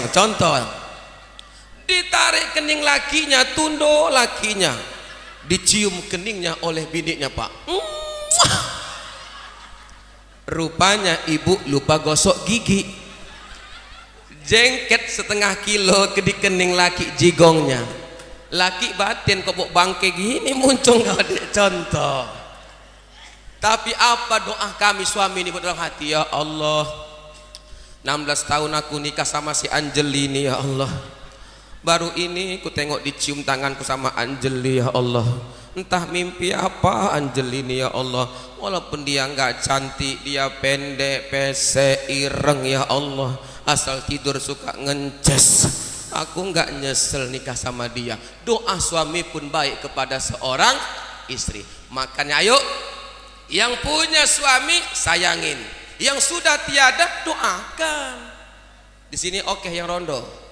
contoh. Ditarik kening lakinya, tunduk lakinya, dicium keningnya oleh bininya Pak. Rupanya ibu lupa gosok gigi, jengket setengah kilo ke di kening laki jigongnya. Laki batin kobok bangke gini muncul nggak ada contoh. Tapi apa doa kami suami ini dalam hati, ya Allah, 16 tahun aku nikah sama si Angelini, ya Allah. Baru ini ku tengok dicium tanganku sama Anjeli, ya Allah. Entah mimpi apa Anjeli ya Allah. Walaupun dia nggak cantik, dia pendek, pesek, ireng, ya Allah. Asal tidur suka ngences. Aku nggak nyesel nikah sama dia. Doa suami pun baik kepada seorang istri. Makanya ayo, yang punya suami sayangin, yang sudah tiada doakan. Di sini oke yang rondo.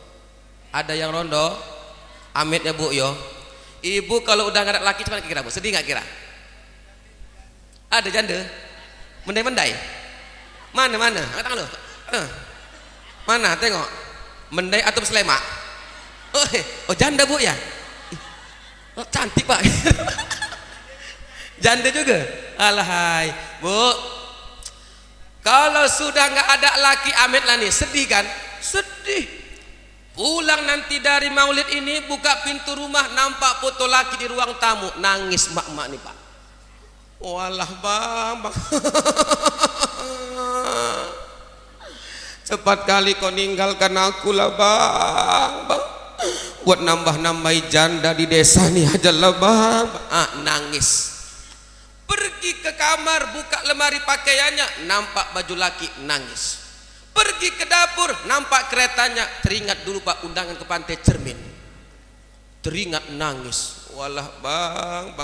Ada yang rondo, amit ya Bu yo. Ibu kalau udah nggak ada laki cuma kira Bu, sedih nggak kira? Ada janda, mendai-mendai. Mana? Angkat tangan lo. Mana? Tengok, mendai atau selema? Oh janda Bu ya? Oh, cantik Pak. Janda juga. Alahai Bu. Kalau sudah nggak ada laki amit lah nih, sedih kan? Sedih. Pulang nanti dari maulid ini, buka pintu rumah nampak foto laki di ruang tamu, nangis mak-mak nih Pak. Walah bang. Cepat kali kau ninggalkan aku lah bang. Buat nambah-nambahi janda di desa nih aja lah bang. Nangis. Pergi Pergi ke kamar, buka lemari pakaiannya, nampak baju laki, nangis. Pergi ke dapur, nampak keretanya, teringat dulu Pak undangan ke Pantai Cermin. Teringat nangis. Walah bang,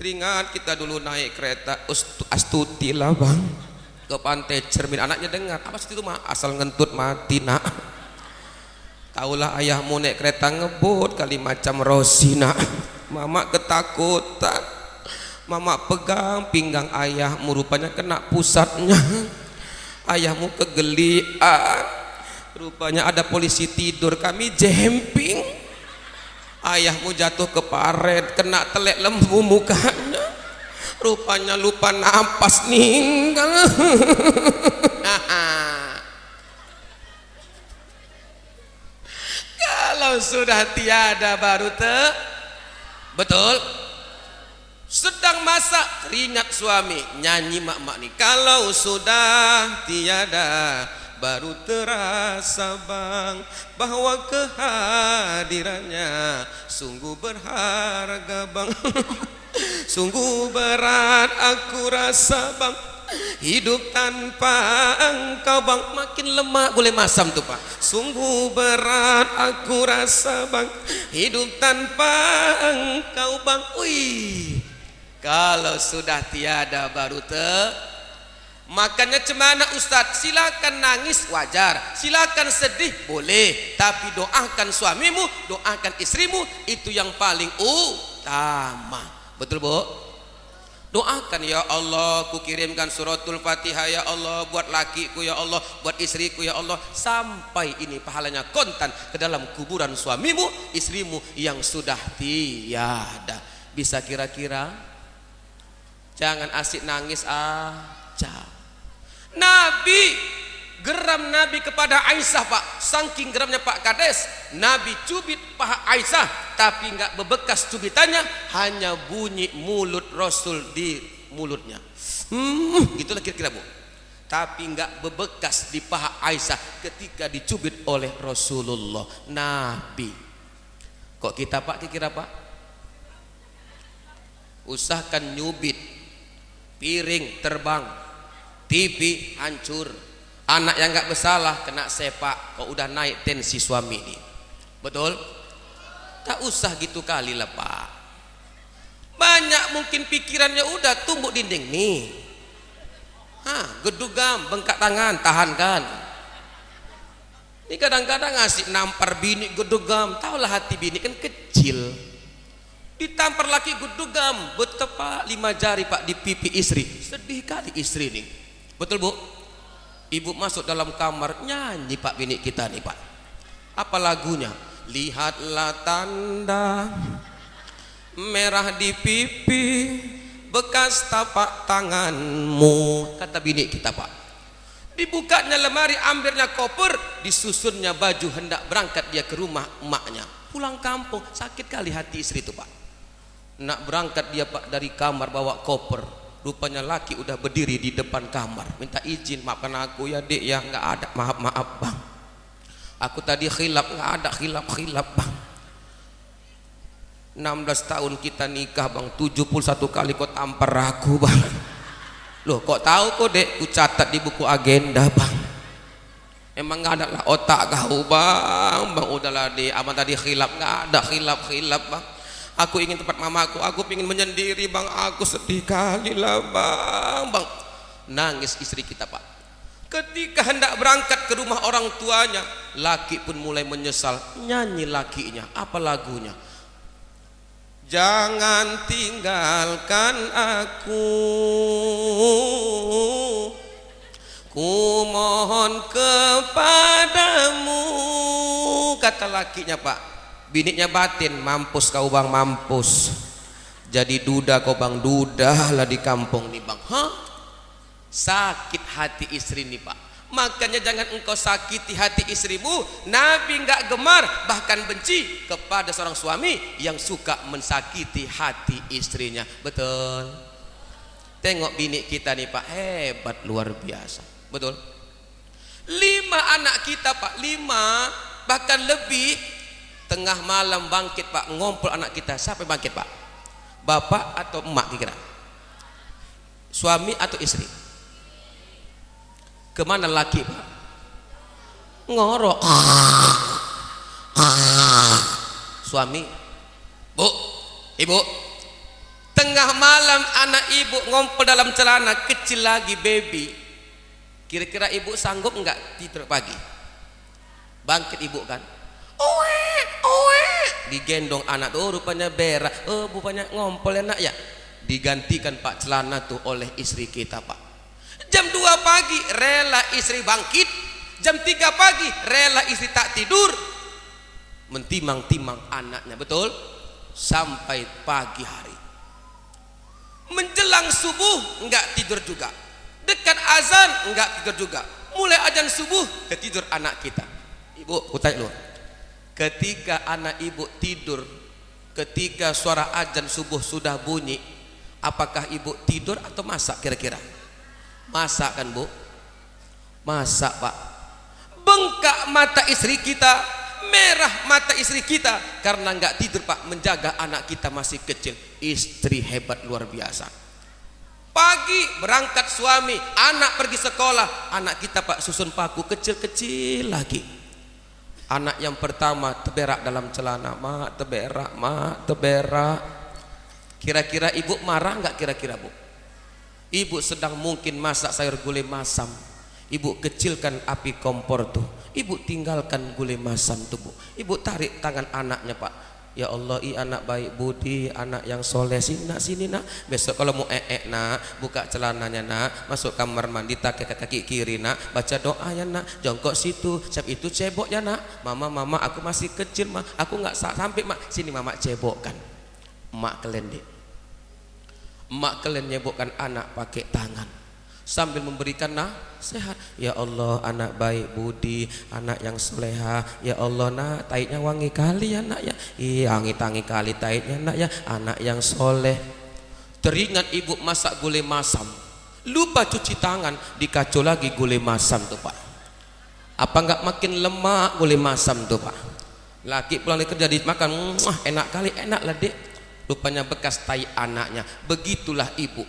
teringat kita dulu naik kereta Astuti lah bang, ke Pantai Cermin. Anaknya dengar, apa sih itu mah? Asal ngentut mati nak. Taulah ayahmu naik kereta ngebut kali macam Rosina. Mama ketakutan. Mama pegang pinggang ayahmu, rupanya kena pusatnya. Ayahmu kegelian, rupanya ada polisi tidur, kami jemping. Ayahmu jatuh ke paret, kena telek lembu mukanya, rupanya lupa napas ninggal. Kalau sudah tiada baru betul. Sedang masak, teringat suami, nyanyi mak-mak nih. Kalau sudah tiada baru terasa bang, bahwa kehadirannya sungguh berharga bang. Sungguh berat aku rasa bang, hidup tanpa engkau bang. Makin lemak boleh masam tuh Pak. Sungguh berat aku rasa bang, hidup tanpa engkau bang. Wih, kalau sudah tiada baru makanya cemana Ustadz, silakan nangis wajar, silakan sedih boleh, tapi doakan suamimu, doakan istrimu, itu yang paling utama. Betul Bu? Doakan, ya Allah ku kirimkan suratul Fatihah ya Allah buat lakiku ya Allah, buat istriku ya Allah, sampai ini pahalanya kontan ke dalam kuburan suamimu, istrimu yang sudah tiada. Bisa kira-kira? Jangan asik nangis aja. Nabi, geram Nabi kepada Aisyah Pak, saking geramnya Pak Kades, Nabi cubit paha Aisyah, tapi enggak bebekas cubitannya, hanya bunyi mulut Rasul di mulutnya. Gitulah kira-kira Bu. Tapi enggak bebekas di paha Aisyah ketika dicubit oleh Rasulullah. Nabi. Kok kita Pak kira Pak? Usahakan nyubit, piring terbang, TV hancur, anak yang nggak bersalah kena sepak. Kok udah naik tensi suami ini, betul? Tak usah gitu kali lah Pak. Banyak mungkin pikirannya udah tumbuk dinding nih. Gedugam, bengkak tangan, tahankan. Ini kadang-kadang ngasih nampar bini gedugam, tahulah hati bini kan kecil. Ditampar laki gedugam, bertepak 5 jari Pak di pipi istri. Sedih kali istri nih. Betul Bu? Ibu masuk dalam kamar, nyanyi Pak bini kita nih Pak. Apa lagunya? Lihatlah tanda merah di pipi, bekas tapak tanganmu, kata bini kita Pak. Dibukanya lemari, ambilnya koper, disusunnya baju, hendak berangkat dia ke rumah emaknya. Pulang kampung, sakit kali hati istri itu Pak. Nak berangkat dia Pak dari kamar bawa koper, rupanya laki udah berdiri di depan kamar, minta izin, maafkan aku ya dek ya, nggak ada, maaf bang, aku tadi khilaf, nggak ada khilaf bang. 16 tahun kita nikah bang, 71 kali kau tampar aku bang. Loh kok tahu kok dek, ku catat di buku agenda bang. Emang nggak ada lah otak kau bang, udahlah dek, aman tadi khilaf, nggak ada khilaf bang. Aku ingin tempat mamaku, aku ingin menyendiri bang, aku sedih kali lah bang. Nangis istri kita Pak. Ketika hendak berangkat ke rumah orang tuanya, laki pun mulai menyesal. Nyanyi lakinya, apa lagunya? Jangan tinggalkan aku, ku mohon kepadamu, kata lakinya Pak. Biniknya batin, mampus kau bang, mampus. Jadi duda kau bang, duda lah di kampung nih bang. Sakit hati istri nih Pak. Makanya jangan engkau sakiti hati istrimu. Nabi nggak gemar, bahkan benci kepada seorang suami yang suka mensakiti hati istrinya. Betul? Tengok bini kita nih Pak, hebat luar biasa. Betul? 5 anak kita Pak, 5 bahkan lebih. Tengah malam bangkit Pak, ngompol anak kita. Siapa yang bangkit Pak? Bapak atau emak kira? Suami atau istri? Kemana laki Pak? Ngorok. Suami. Bu, ibu, tengah malam anak ibu ngompol dalam celana, kecil lagi, baby. Kira-kira ibu sanggup enggak tidur pagi? Bangkit ibu kan, oe, oe, digendong anak tuh, rupanya berak, rupanya ngompol enak ya. Digantikan Pak celana tuh oleh istri kita Pak. Jam 2 pagi rela istri bangkit, jam 3 pagi rela istri tak tidur, mentimang-timang anaknya, betul? Sampai pagi hari. Menjelang subuh enggak tidur juga, dekat azan enggak tidur juga, mulai azan subuh ketidur anak kita. Ibu, aku tanya lu, ketika anak ibu tidur, ketika suara azan subuh sudah bunyi, apakah ibu tidur atau masak kira-kira? Masak kan Bu? Masak Pak. Bengkak mata istri kita, merah mata istri kita karena nggak tidur Pak, menjaga anak kita masih kecil. Istri hebat luar biasa. Pagi berangkat suami, anak pergi sekolah, anak kita Pak susun paku kecil-kecil lagi. Anak yang pertama terberak dalam celana, mak terberak, mak terberak. Kira-kira ibu marah nggak kira-kira Bu? Ibu sedang mungkin masak sayur gulai masam, ibu kecilkan api kompor tuh, ibu tinggalkan gulai masam tuh Bu. Ibu tarik tangan anaknya Pak, ya Allah, anak baik budi, anak yang soleh, sini nak, sini nak. Besok kalau mau nak, buka celananya nak, masuk kamar mandi, tak kaki kiri nak, baca doa ya nak, jongkok situ, siap itu cebok ya nak. Mama aku masih kecil mak, aku nggak sampai mak, sini mama cebokkan. Mak kelendek, mak kalian nyebokkan anak pakai tangan sambil memberikan nasihat. Ya Allah, anak baik budi, anak yang soleha. Ya Allah nak, taiknya wangi kali ya nak ya. Iya, wangi kali taiknya nak ya, anak yang soleh. Teringat ibu masak gulai masam, lupa cuci tangan, dikacau lagi gulai masam tuh Pak. Apa enggak makin lemak gulai masam tuh Pak? Laki pulang dari kerja dimakan, enak kali, enak lah dek. Rupanya bekas tai anaknya. Begitulah ibu,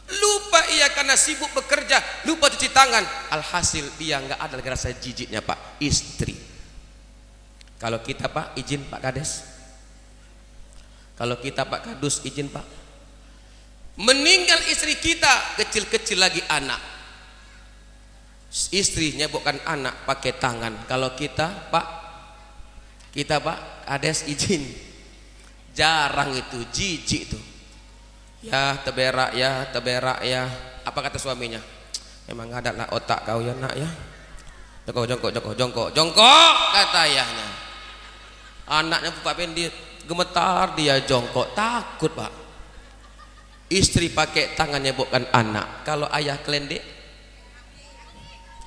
lupa ia karena sibuk bekerja, lupa cuci tangan. Alhasil dia nggak ada lagi rasa jijiknya Pak. Istri, kalau kita Pak izin Pak Kades, kalau kita Pak Kadus izin Pak, meninggal istri kita, kecil-kecil lagi anak, istrinya bukan anak pakai tangan. Kalau kita Pak Kades izin, jarang itu, jijik tuh. Ya teberak ya, teberak ya. Apa kata suaminya? Memang ada lah otak kau ya nak ya. Jongkok kata ayahnya. Anaknya Pak Pendi gemetar, dia jongkok, takut Pak. Istri pakai tangannya bukan anak. Kalau ayah kelendek,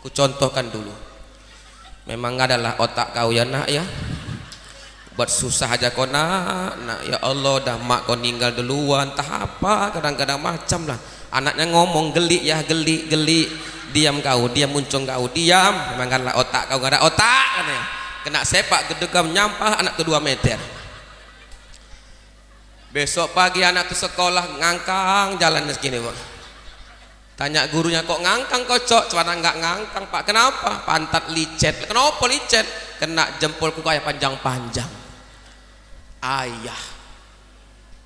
ku contohkan dulu. Memang adalah otak kau ya nak ya. Buat susah aja kau nak, ya Allah, dah mak kau ninggal duluan, tak apa, kadang-kadang macam lah. Anaknya ngomong gelik ya, gelik, diam kau, diam muncung kau, diam. Memang kan lah otak kau, gak ada otak kan ya. Kena sepak gedegam nyampah anak tuh 2 meter. Besok pagi anak tuh sekolah ngangkang jalan segini Pak. Tanya gurunya, kok ngangkang kocok? Celana nggak ngangkang Pak. Kenapa? Pantat licet. Kenapa licet? Kena jempolku kayak panjang-panjang. Ayah,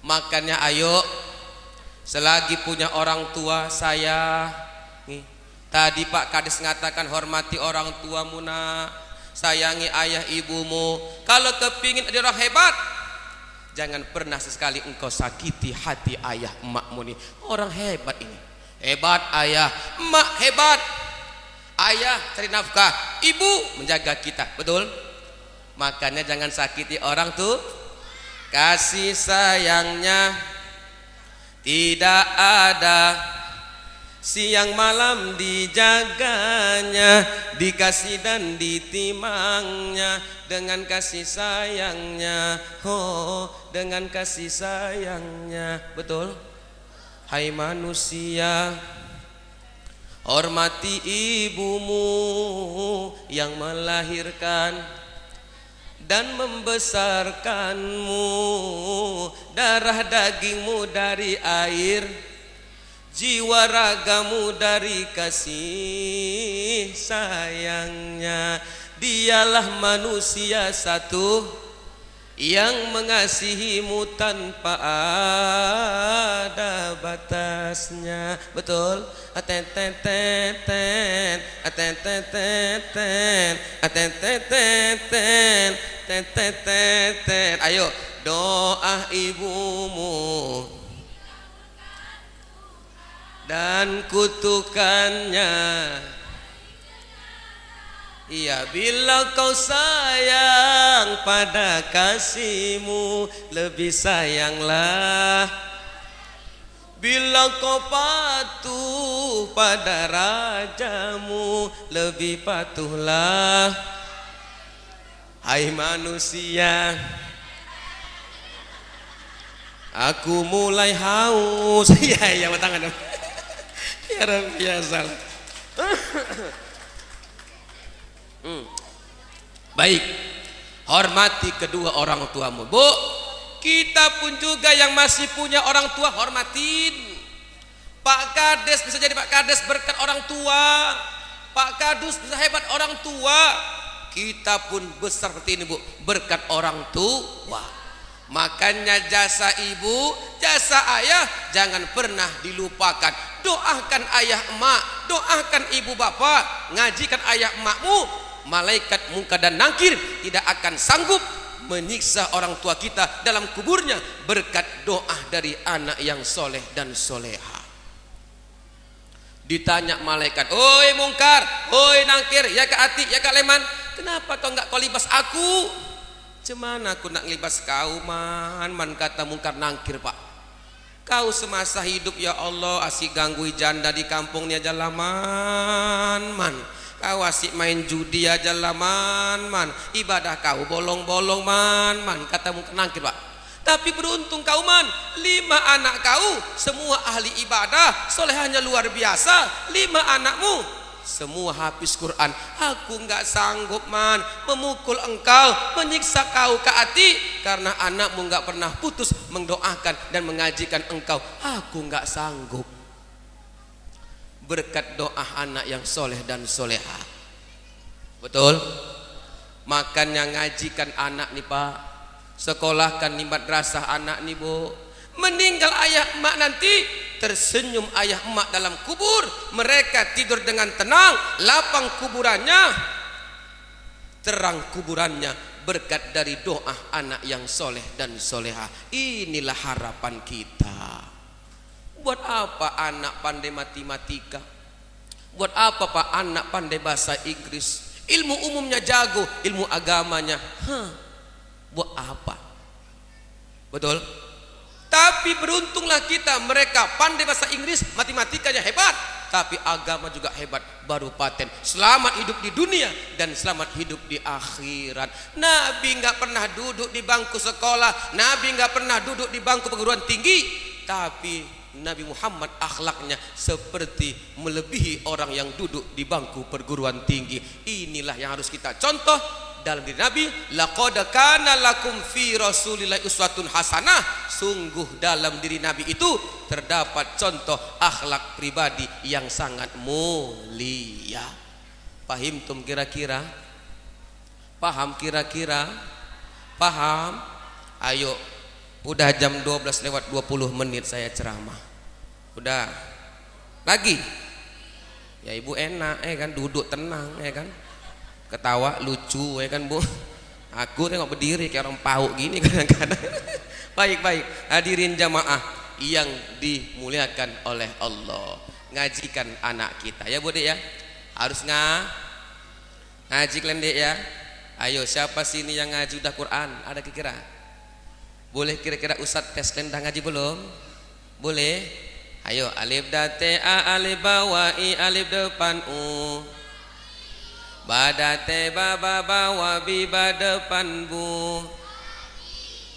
makanya ayo, selagi punya orang tua saya nih, tadi Pak Kades ngatakan hormati orang tuamu nak, sayangi ayah ibumu. Kalau kepingin ada orang hebat, jangan pernah sesekali engkau sakiti hati ayah emakmu nih. Orang hebat ini, hebat ayah, emak hebat. Ayah cari nafkah, ibu menjaga kita, betul? Makanya jangan sakiti orang tuh. Kasih sayangnya tidak ada, siang malam dijaganya, dikasih dan ditimangnya dengan kasih sayangnya. Oh, dengan kasih sayangnya, betul? Hai manusia, hormati ibumu yang melahirkan dan membesarkanmu, darah dagingmu dari air jiwa ragamu dari kasih sayangnya. Dialah manusia satu yang mengasihimu tanpa ada batasnya. Betul? Aten-ten-ten-ten, aten-ten-ten-ten, aten-ten-ten-ten, aten-ten-ten. Ayo, doa ibumu dan kutukannya. Iya, bila kau sayang pada kasihmu, lebih sayanglah. Bila kau patuh pada rajamu, lebih patuhlah. Hai manusia, aku mulai haus. Iya, tangan. Ya Rabbi, ya salah. Baik, hormati kedua orang tuamu. Bu, kita pun juga yang masih punya orang tua, hormatin. Pak Kades bisa jadi Pak Kades berkat orang tua, Pak Kadus bisa hebat orang tua. Kita pun besar seperti ini, Bu, berkat orang tua. Makanya jasa ibu, jasa ayah jangan pernah dilupakan. Doakan ayah emak, doakan ibu bapak, ngajikan ayah emakmu. Malaikat munkar dan nakir tidak akan sanggup menyiksa orang tua kita dalam kuburnya berkat doa dari anak yang soleh dan soleha. Ditanya malaikat, oi mungkar, oi nakir, ya Kak Ati, ya Kak Leman, kenapa kau nggak kau libas aku? Cemana aku nak libas kau, man kata mungkar nakir, Pak. Kau semasa hidup ya Allah asik ganggu janda di kampung ni aja man. Kau asik main judi aja man. Ibadah kau bolong-bolong man kata mungkar nakir, Pak. Tapi beruntung kau man, 5 anak kau semua ahli ibadah, solehahnya luar biasa. 5 anakmu semua hafiz Quran. Aku nggak sanggup man memukul engkau, menyiksa kau Kak Ati, karena anakmu nggak pernah putus mendoakan dan mengajikan engkau. Aku nggak sanggup. Berkat doa anak yang soleh dan soleha. Betul? Makanya ngajikan anak nih Pak, sekolahkan nih madrasah anak nih Bu. Meninggal ayah emak nanti tersenyum ayah emak dalam kubur, mereka tidur dengan tenang, lapang kuburannya, terang kuburannya berkat dari doa anak yang soleh dan soleha. Inilah harapan kita. Buat apa anak pandai matematika? Buat apa Pak anak pandai bahasa Inggris? Ilmu umumnya jago, ilmu agamanya buat apa? Betul? Tapi beruntunglah kita, mereka pandai bahasa Inggris, matematikanya hebat, tapi agama juga hebat, baru paten. Selamat hidup di dunia dan selamat hidup di akhirat. Nabi nggak pernah duduk di bangku sekolah, Nabi nggak pernah duduk di bangku perguruan tinggi, tapi Nabi Muhammad akhlaknya seperti melebihi orang yang duduk di bangku perguruan tinggi. Inilah yang harus kita contoh dalam diri Nabi. Laqad kana lakum fi Rasulillahi uswatun hasanah. Sungguh dalam diri Nabi itu terdapat contoh akhlak pribadi yang sangat mulia. Paham kira-kira? Paham kira-kira? Paham? Ayo, udah jam 12 lewat 20 menit saya ceramah. Udah. Lagi? Ya ibu enak kan, duduk tenang kan. Ketawa lucu kan Bu. Aku tengok berdiri kayak orang pauk gini kadang-kadang. Baik-baik, hadirin jamaah yang dimuliakan oleh Allah. Ngajikan anak kita ya Bu Dek ya. Harus ngaji kalian Dek ya. Ayo siapa sini yang ngaji udah Quran? Ada kira-kira? Boleh kira-kira Ustadz tes kalian dah ngaji belum? Boleh? Ayo alif date a alif bawah i alif depan u. Badate baba bawa biba depan bu.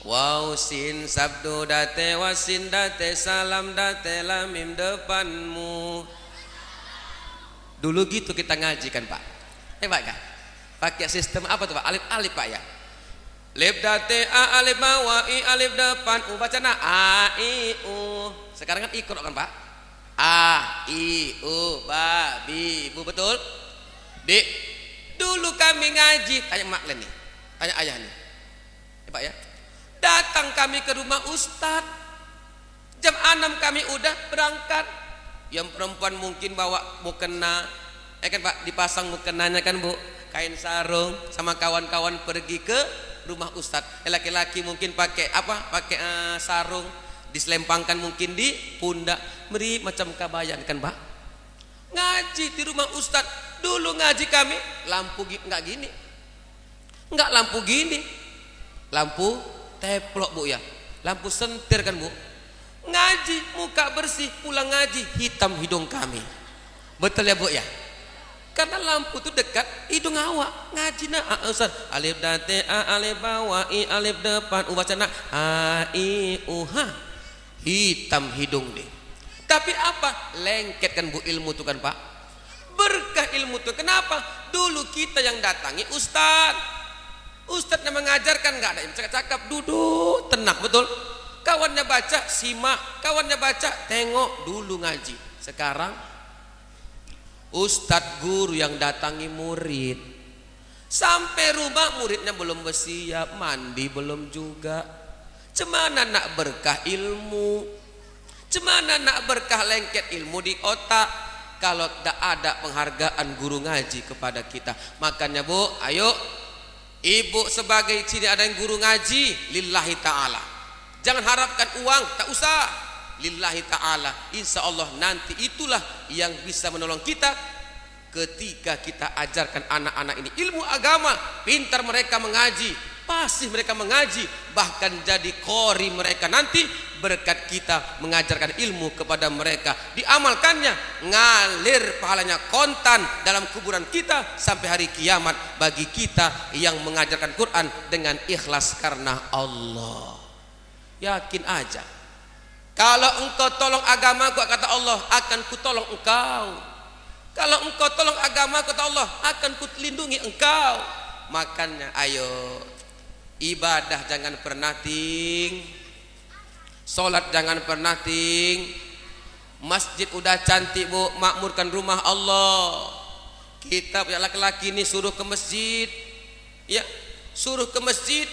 Waw sin sabdu date wasin date salam date lamim depanmu. Dulu gitu kita ngaji kan Pak. Pak kan? Pakai sistem apa tuh Pak? Alif-alif Pak ya. Alif date a alif bawah i alif depan u, bacana a i u. Sekarang kan ikut kan Pak. A, I, U, Ba, Bi, Bu, betul? Dik, dulu kami ngaji, tanya mak nih, tanya ayah nih, ya Pak ya. Datang kami ke rumah Ustadz, jam 6 kami udah berangkat. Yang perempuan mungkin bawa mukena, kan Pak, dipasang mukenanya kan Bu, kain sarung, sama kawan-kawan pergi ke rumah Ustadz. Laki-laki mungkin pakai apa? Pakai sarung, diselempangkan mungkin di pundak, beri macam kabayan kan Pak. Ngaji di rumah Ustadz. Dulu ngaji kami lampu nggak gini, nggak lampu gini, lampu teplok Bu ya, lampu sentir kan Bu. Ngaji muka bersih, pulang ngaji hitam hidung kami, betul ya Bu ya? Karena lampu itu dekat hidung awak. Ngaji nak Ustaz, alif dan te a, alif bawah i, alif depan u, baca nak a i u ha, hitam hidung deh. Tapi apa? Lengket kan Bu ilmu itu kan Pak. Berkah ilmu itu. Kenapa? Dulu kita yang datangi Ustadz yang mengajarkan, nggak ada yang cakap-cakap, duduk tenang, betul. Kawannya baca simak, kawannya baca tengok, dulu ngaji. Sekarang Ustadz guru yang datangi murid, sampai rumah muridnya belum bersiap, mandi belum juga. Cemana nak berkah ilmu, cemana nak berkah lengket ilmu di otak kalau tidak ada penghargaan guru ngaji kepada kita. Makanya Bu, ayo ibu sebagai sini ada yang guru ngaji, lillahi ta'ala. Jangan harapkan uang, tak usah, lillahi ta'ala. Insya Allah nanti itulah yang bisa menolong kita ketika kita ajarkan anak-anak ini ilmu agama. Pintar mereka mengaji, pasti mereka mengaji, bahkan jadi qori mereka nanti berkat kita mengajarkan ilmu kepada mereka. Diamalkannya, ngalir pahalanya kontan dalam kuburan kita sampai hari kiamat bagi kita yang mengajarkan Quran dengan ikhlas karena Allah. Yakin aja, kalau engkau tolong agamaku, kata Allah, akan kutolong engkau. Kalau engkau tolong agamaku, kata Allah, akan kulindungi engkau. Makanya ayo, ibadah jangan pernah ting, sholat jangan pernah ting. Masjid udah cantik Bu, makmurkan rumah Allah. Kita punya laki-laki ini suruh ke masjid, ya, suruh ke masjid,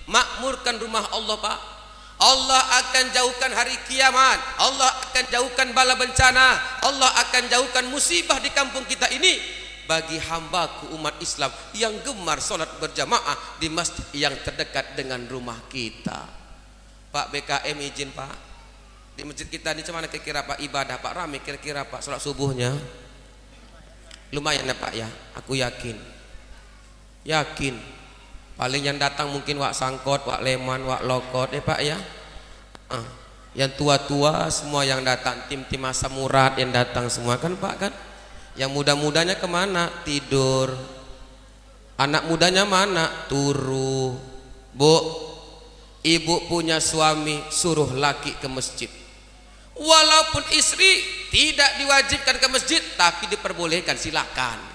makmurkan rumah Allah Pak. Allah akan jauhkan hari kiamat, Allah akan jauhkan bala bencana, Allah akan jauhkan musibah di kampung kita ini bagi hambaku umat Islam yang gemar sholat berjamaah di masjid yang terdekat dengan rumah kita. Pak BKM izin Pak, di masjid kita ini cuman kira-kira Pak ibadah Pak rame kira-kira Pak sholat subuhnya lumayan ya Pak ya, aku yakin paling yang datang mungkin wak sangkot, wak leman, wak lokot Pak ya. Yang tua-tua semua yang datang, tim-tim asam urat yang datang semua kan Pak kan. Yang muda-mudanya kemana? Tidur. Anak mudanya mana? Turu. Bu, ibu punya suami, suruh laki ke masjid. Walaupun istri tidak diwajibkan ke masjid, tapi diperbolehkan, silakan.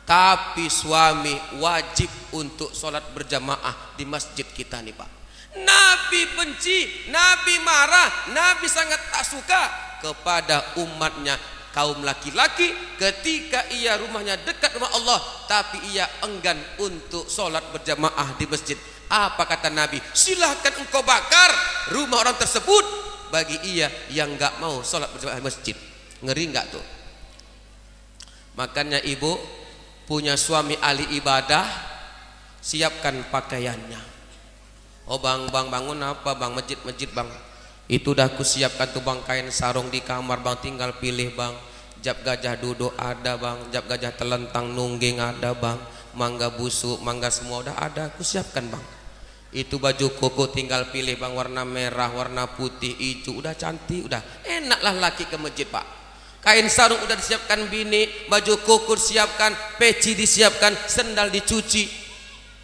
Tapi suami wajib untuk sholat berjamaah di masjid kita nih Pak. Nabi benci, Nabi marah, Nabi sangat tak suka kepada umatnya kaum laki-laki ketika ia rumahnya dekat rumah Allah tapi ia enggan untuk sholat berjamaah di masjid. Apa kata Nabi? Silahkan engkau bakar rumah orang tersebut bagi ia yang enggak mau sholat berjamaah di masjid. Ngeri enggak tuh? Makanya ibu punya suami ahli ibadah, siapkan pakaiannya. Oh bang bangun apa bang? Masjid bang. Itu dah aku siapkan tuh bang, kain sarung di kamar bang, tinggal pilih bang. Jab gajah duduk ada bang, jab gajah telentang nungging ada bang, mangga busuk, mangga semua udah ada, aku siapkan bang. Itu baju koko tinggal pilih bang, warna merah, warna putih, hijau, udah cantik, udah enaklah laki ke masjid Pak. Kain sarung udah disiapkan bini, baju koko disiapkan, peci disiapkan, sendal dicuci.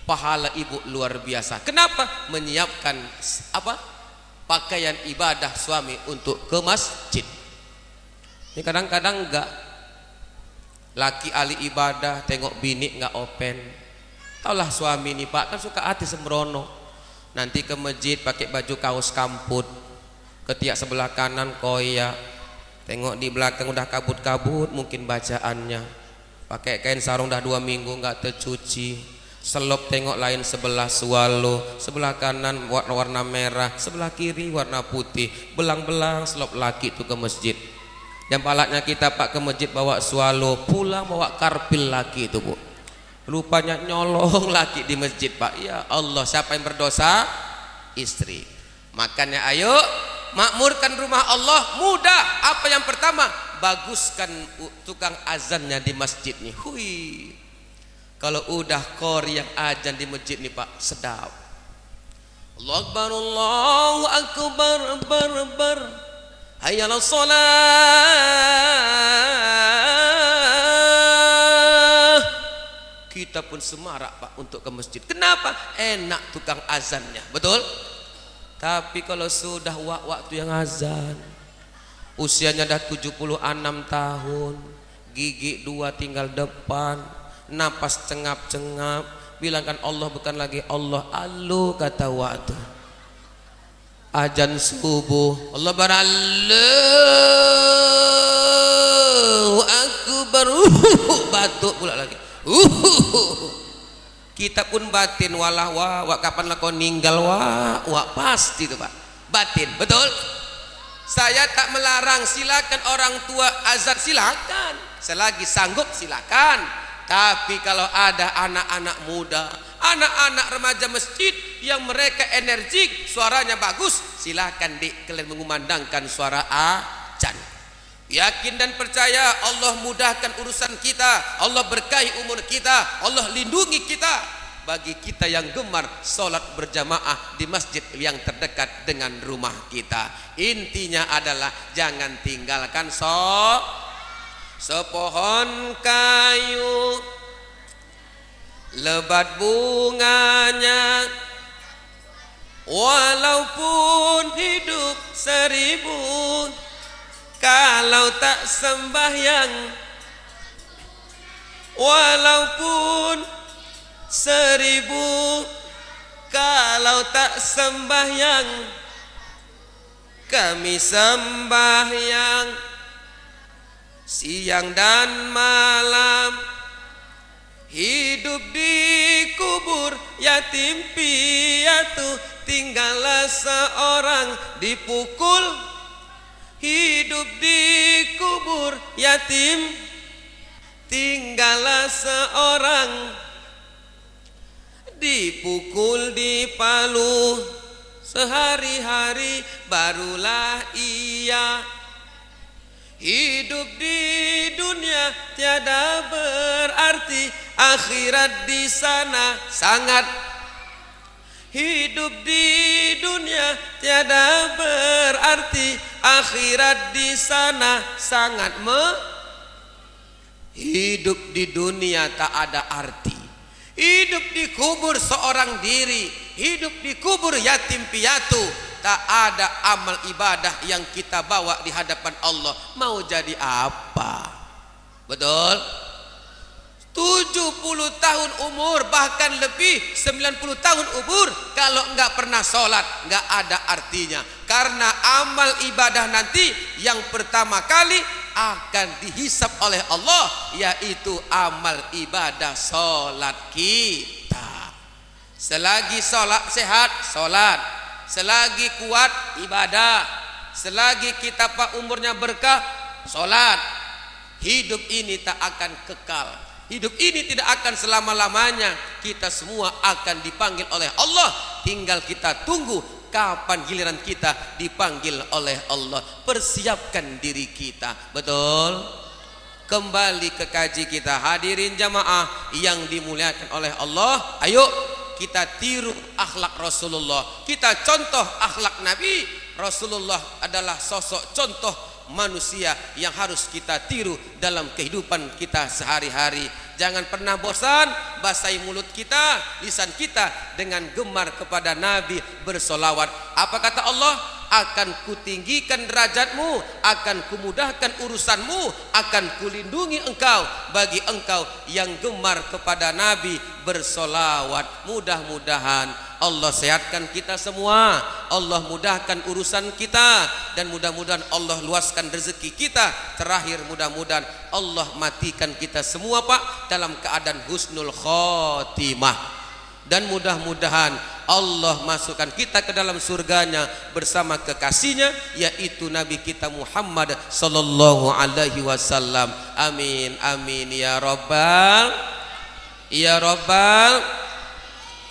Pahala ibu luar biasa. Kenapa? Menyiapkan apa? Pakaian ibadah suami untuk ke masjid. Ini kadang-kadang enggak, laki ahli ibadah tengok bini enggak open. Taulah suami ini Pak kan suka hati sembrono. Nanti ke masjid pakai baju kaos kamput, ketiak sebelah kanan koyak, Tengok di belakang udah kabut-kabut mungkin bacaannya. Pakai kain sarung dah 2 minggu nggak tercuci. Selop tengok lain sebelah swallow, sebelah kanan warna merah, sebelah kiri warna putih. Belang-belang selop laki itu ke masjid. Yang palatnya kita pak ke masjid bawa swallow, pulang bawa karpil laki itu bu. Rupanya nyolong laki di masjid pak. Ya Allah, siapa yang berdosa? Istri. Makanya ayo makmurkan rumah Allah mudah. Apa yang pertama? Baguskan tukang azannya di masjid nih. Hui. Kalau udah qori yang azan di masjid nih Pak, sedap. Allahu Akbar, Allahu Akbar, bar. Hayyalah shalah. Kita pun semarak Pak untuk ke masjid. Kenapa? Enak tukang azannya. Betul? Tapi kalau sudah waktu yang azan, usianya dah 76 tahun, gigi 2 tinggal depan, napas cengap-cengap, bilangkan Allah bukan lagi Allah, alu kata waktu azan subuh, Allah Allahu Akbar, batuk pula lagi, kita pun batin walah wak kapan lah kau ninggal wak pasti itu Pak, batin. Betul? Saya tak melarang, silakan orang tua azan silakan, selagi sanggup silakan. Tapi kalau ada anak-anak muda, anak-anak remaja masjid yang mereka energik, suaranya bagus, silakan kalian mengumandangkan suara azan. Yakin dan percaya Allah mudahkan urusan kita, Allah berkahi umur kita, Allah lindungi kita. Bagi kita yang gemar sholat berjamaah di masjid yang terdekat dengan rumah kita, intinya adalah jangan tinggalkan sepohon kayu lebat bunganya, walaupun hidup 1000 kalau tak sembahyang, walaupun 1000 kalau tak sembahyang, kami sembahyang siang dan malam, hidup di kubur yatim piatu, tinggallah seorang dipukul, hidup di kubur yatim, tinggallah seorang dipukul di palu, sehari-hari barulah ia hidup di dunia tiada berarti, akhirat di sana sangat, hidup di dunia tiada berarti, akhirat di sana sangat hidup di dunia tak ada arti. Hidup di kubur seorang diri, hidup di kubur yatim piatu, tak ada amal ibadah yang kita bawa di hadapan Allah. Mau jadi apa? Betul? 70 tahun umur, bahkan lebih 90 tahun umur, kalau enggak pernah sholat, enggak ada artinya. Karena amal ibadah nanti yang pertama kali akan dihisap oleh Allah, yaitu amal ibadah sholat kita. Selagi sholat sehat, sholat. Selagi kuat, ibadah. Selagi kita pak umurnya berkah, sholat. Hidup ini tak akan kekal, hidup ini tidak akan selama-lamanya. Kita semua akan dipanggil oleh Allah, tinggal kita tunggu kapan giliran kita dipanggil oleh Allah. Persiapkan diri kita. Betul? Kembali ke kaji kita, hadirin jamaah yang dimuliakan oleh Allah. Ayo kita tiru akhlak Rasulullah, kita contoh akhlak Nabi. Rasulullah adalah sosok contoh manusia yang harus kita tiru dalam kehidupan kita sehari-hari. Jangan pernah bosan basahi mulut kita, lisan kita dengan gemar kepada Nabi bersolawat. Apa kata Allah? akan kutinggikan derajatmu, akan kumudahkan urusanmu, akan kulindungi engkau bagi engkau yang gemar kepada Nabi bersolawat. Mudah-mudahan Allah sehatkan kita semua, Allah mudahkan urusan kita, dan mudah-mudahan Allah luaskan rezeki kita. Terakhir, mudah-mudahan Allah matikan kita semua Pak dalam keadaan husnul khotimah, dan mudah-mudahan Allah masukkan kita ke dalam surganya bersama kekasihnya, yaitu Nabi kita Muhammad sallallahu alaihi wasallam. Amin amin ya rabbal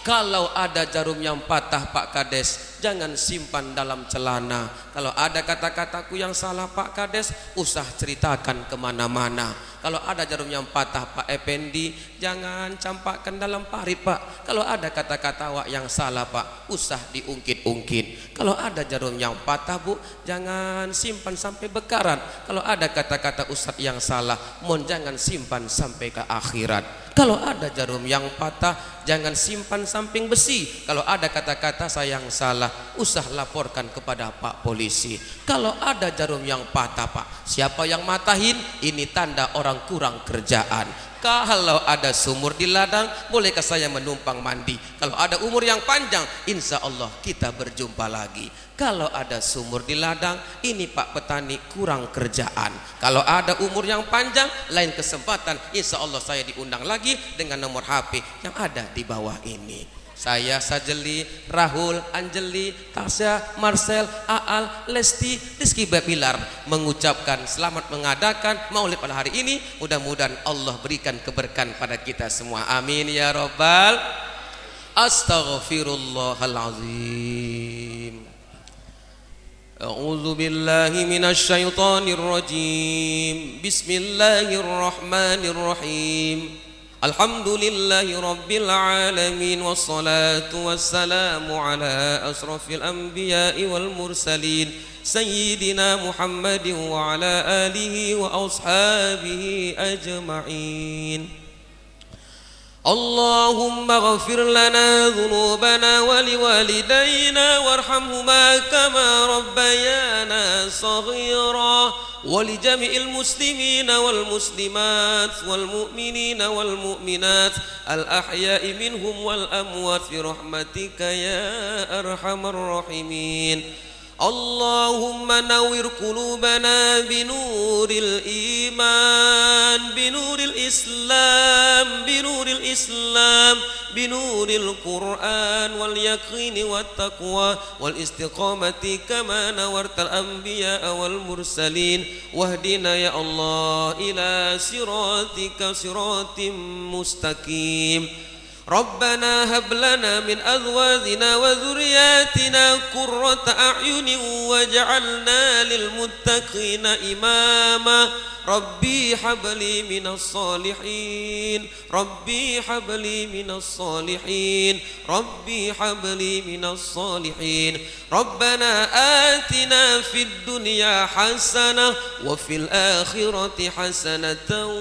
Kalau ada jarum yang patah Pak Kades, jangan simpan dalam celana. Kalau ada kata-kataku yang salah Pak Kades, usah ceritakan kemana-mana. Kalau ada jarum yang patah Pak Effendi, jangan campakkan dalam parit Pak. Kalau ada kata-kata awak yang salah Pak, usah diungkit-ungkit. Kalau ada jarum yang patah Bu, jangan simpan sampai bekaran. Kalau ada kata-kata ustadz yang salah, mohon jangan simpan sampai ke akhirat. Kalau ada jarum yang patah, jangan simpan samping besi. Kalau ada kata-kata saya yang salah, usah laporkan kepada Pak Polisi. Kalau ada jarum yang patah Pak, siapa yang matahin? Ini tanda orang kurang kerjaan. Kalau ada sumur di ladang, bolehkah saya menumpang mandi? Kalau ada umur yang panjang, insya Allah kita berjumpa lagi. Kalau ada sumur di ladang, ini Pak petani kurang kerjaan. Kalau ada umur yang panjang, lain kesempatan insya Allah saya diundang lagi dengan nomor HP yang ada di bawah ini. Saya Sajeli, Rahul, Anjeli, Tasya, Marcel, Aal, Lesti, Rizky Bilar mengucapkan selamat mengadakan maulid pada hari ini. Mudah-mudahan Allah berikan keberkahan pada kita semua. Amin ya rabbal. Astaghfirullahalazim. A'udzu billahi minasy syaithanir rajim. Bismillahirrahmanirrahim. Alhamdulillahi rabbil alamin, wassalatu wassalamu ala asrafil anbiya'i wal mursalin sayyidina Muhammadin wa ala alihi wa ashabihi ajma'in. Allahumma ghafir lana dhunubana wa liwalidayna warhamhuma kama rabbayana saghira wa li jami'il muslimina wal muslimat wal mu'minina wal mu'minat al ahya'i minhum wal amwat fi rahmatika ya arhamar rahimin. Allahumma nawwir qulubana binuril iman binuril islam binuril Quran wal yaqini wat taqwa wal istiqamati kama nawartal anbiya wal mursalin wahdina ya Allah ila siratika siratim mustaqim. Rabbana hab lana min azwajina wa dhurriyyatina qurrata a'yunin waj'alna lil muttaqina imama. Rabbi habli minas salihin, Rabbi habli minas salihin, Rabbi habli minas salihin. Rabbana atina fid dunya hasanah wa fil akhirati hasanatan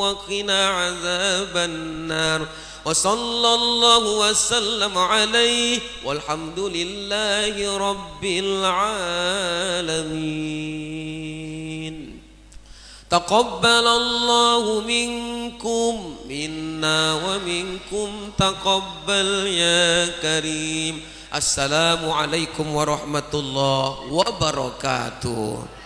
wa qina azaban nar. Wa sallallahu wa sallam alaihi walhamdulillahi rabbil alamin. Taqabbalallahu minkum minna wa minkum taqabbal ya karim. Assalamu alaikum warahmatullahi wabarakatuh.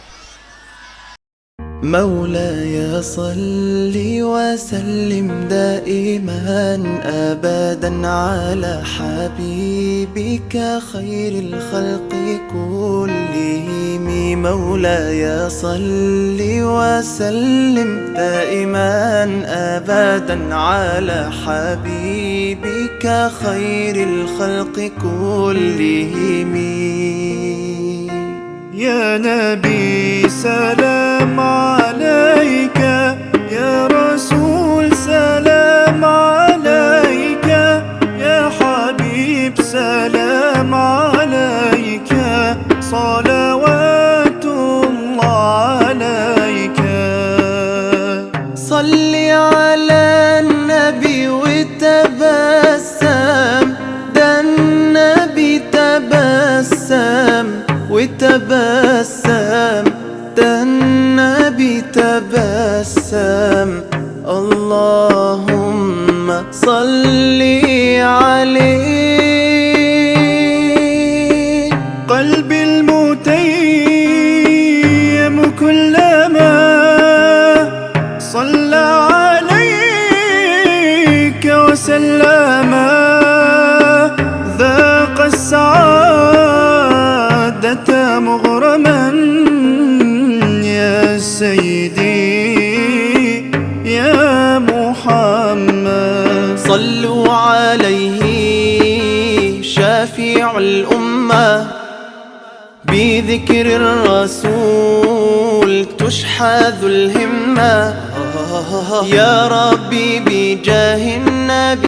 مولاي صل وسلم دائما أبدا على حبيبك خير الخلق كلهم. مولاي صل وسلم دائما أبدا على حبيبك خير الخلق كلهم. يا نبي سلام عليك، يا رسول سلام عليك، يا حبيب سلام عليك، صلوات الله عليك. صل على النبي وتبسم، ده النبي تبسم تبسم النبي تبسم اللهم صل عليه. قلبي المتيم كلما صلى عليك وسلم ذاق السعادة مغرما يا سيدي يا محمد. صلوا عليه شافع الأمة بذكر الرسول تشحذ الهمة يا ربي بجاه النبي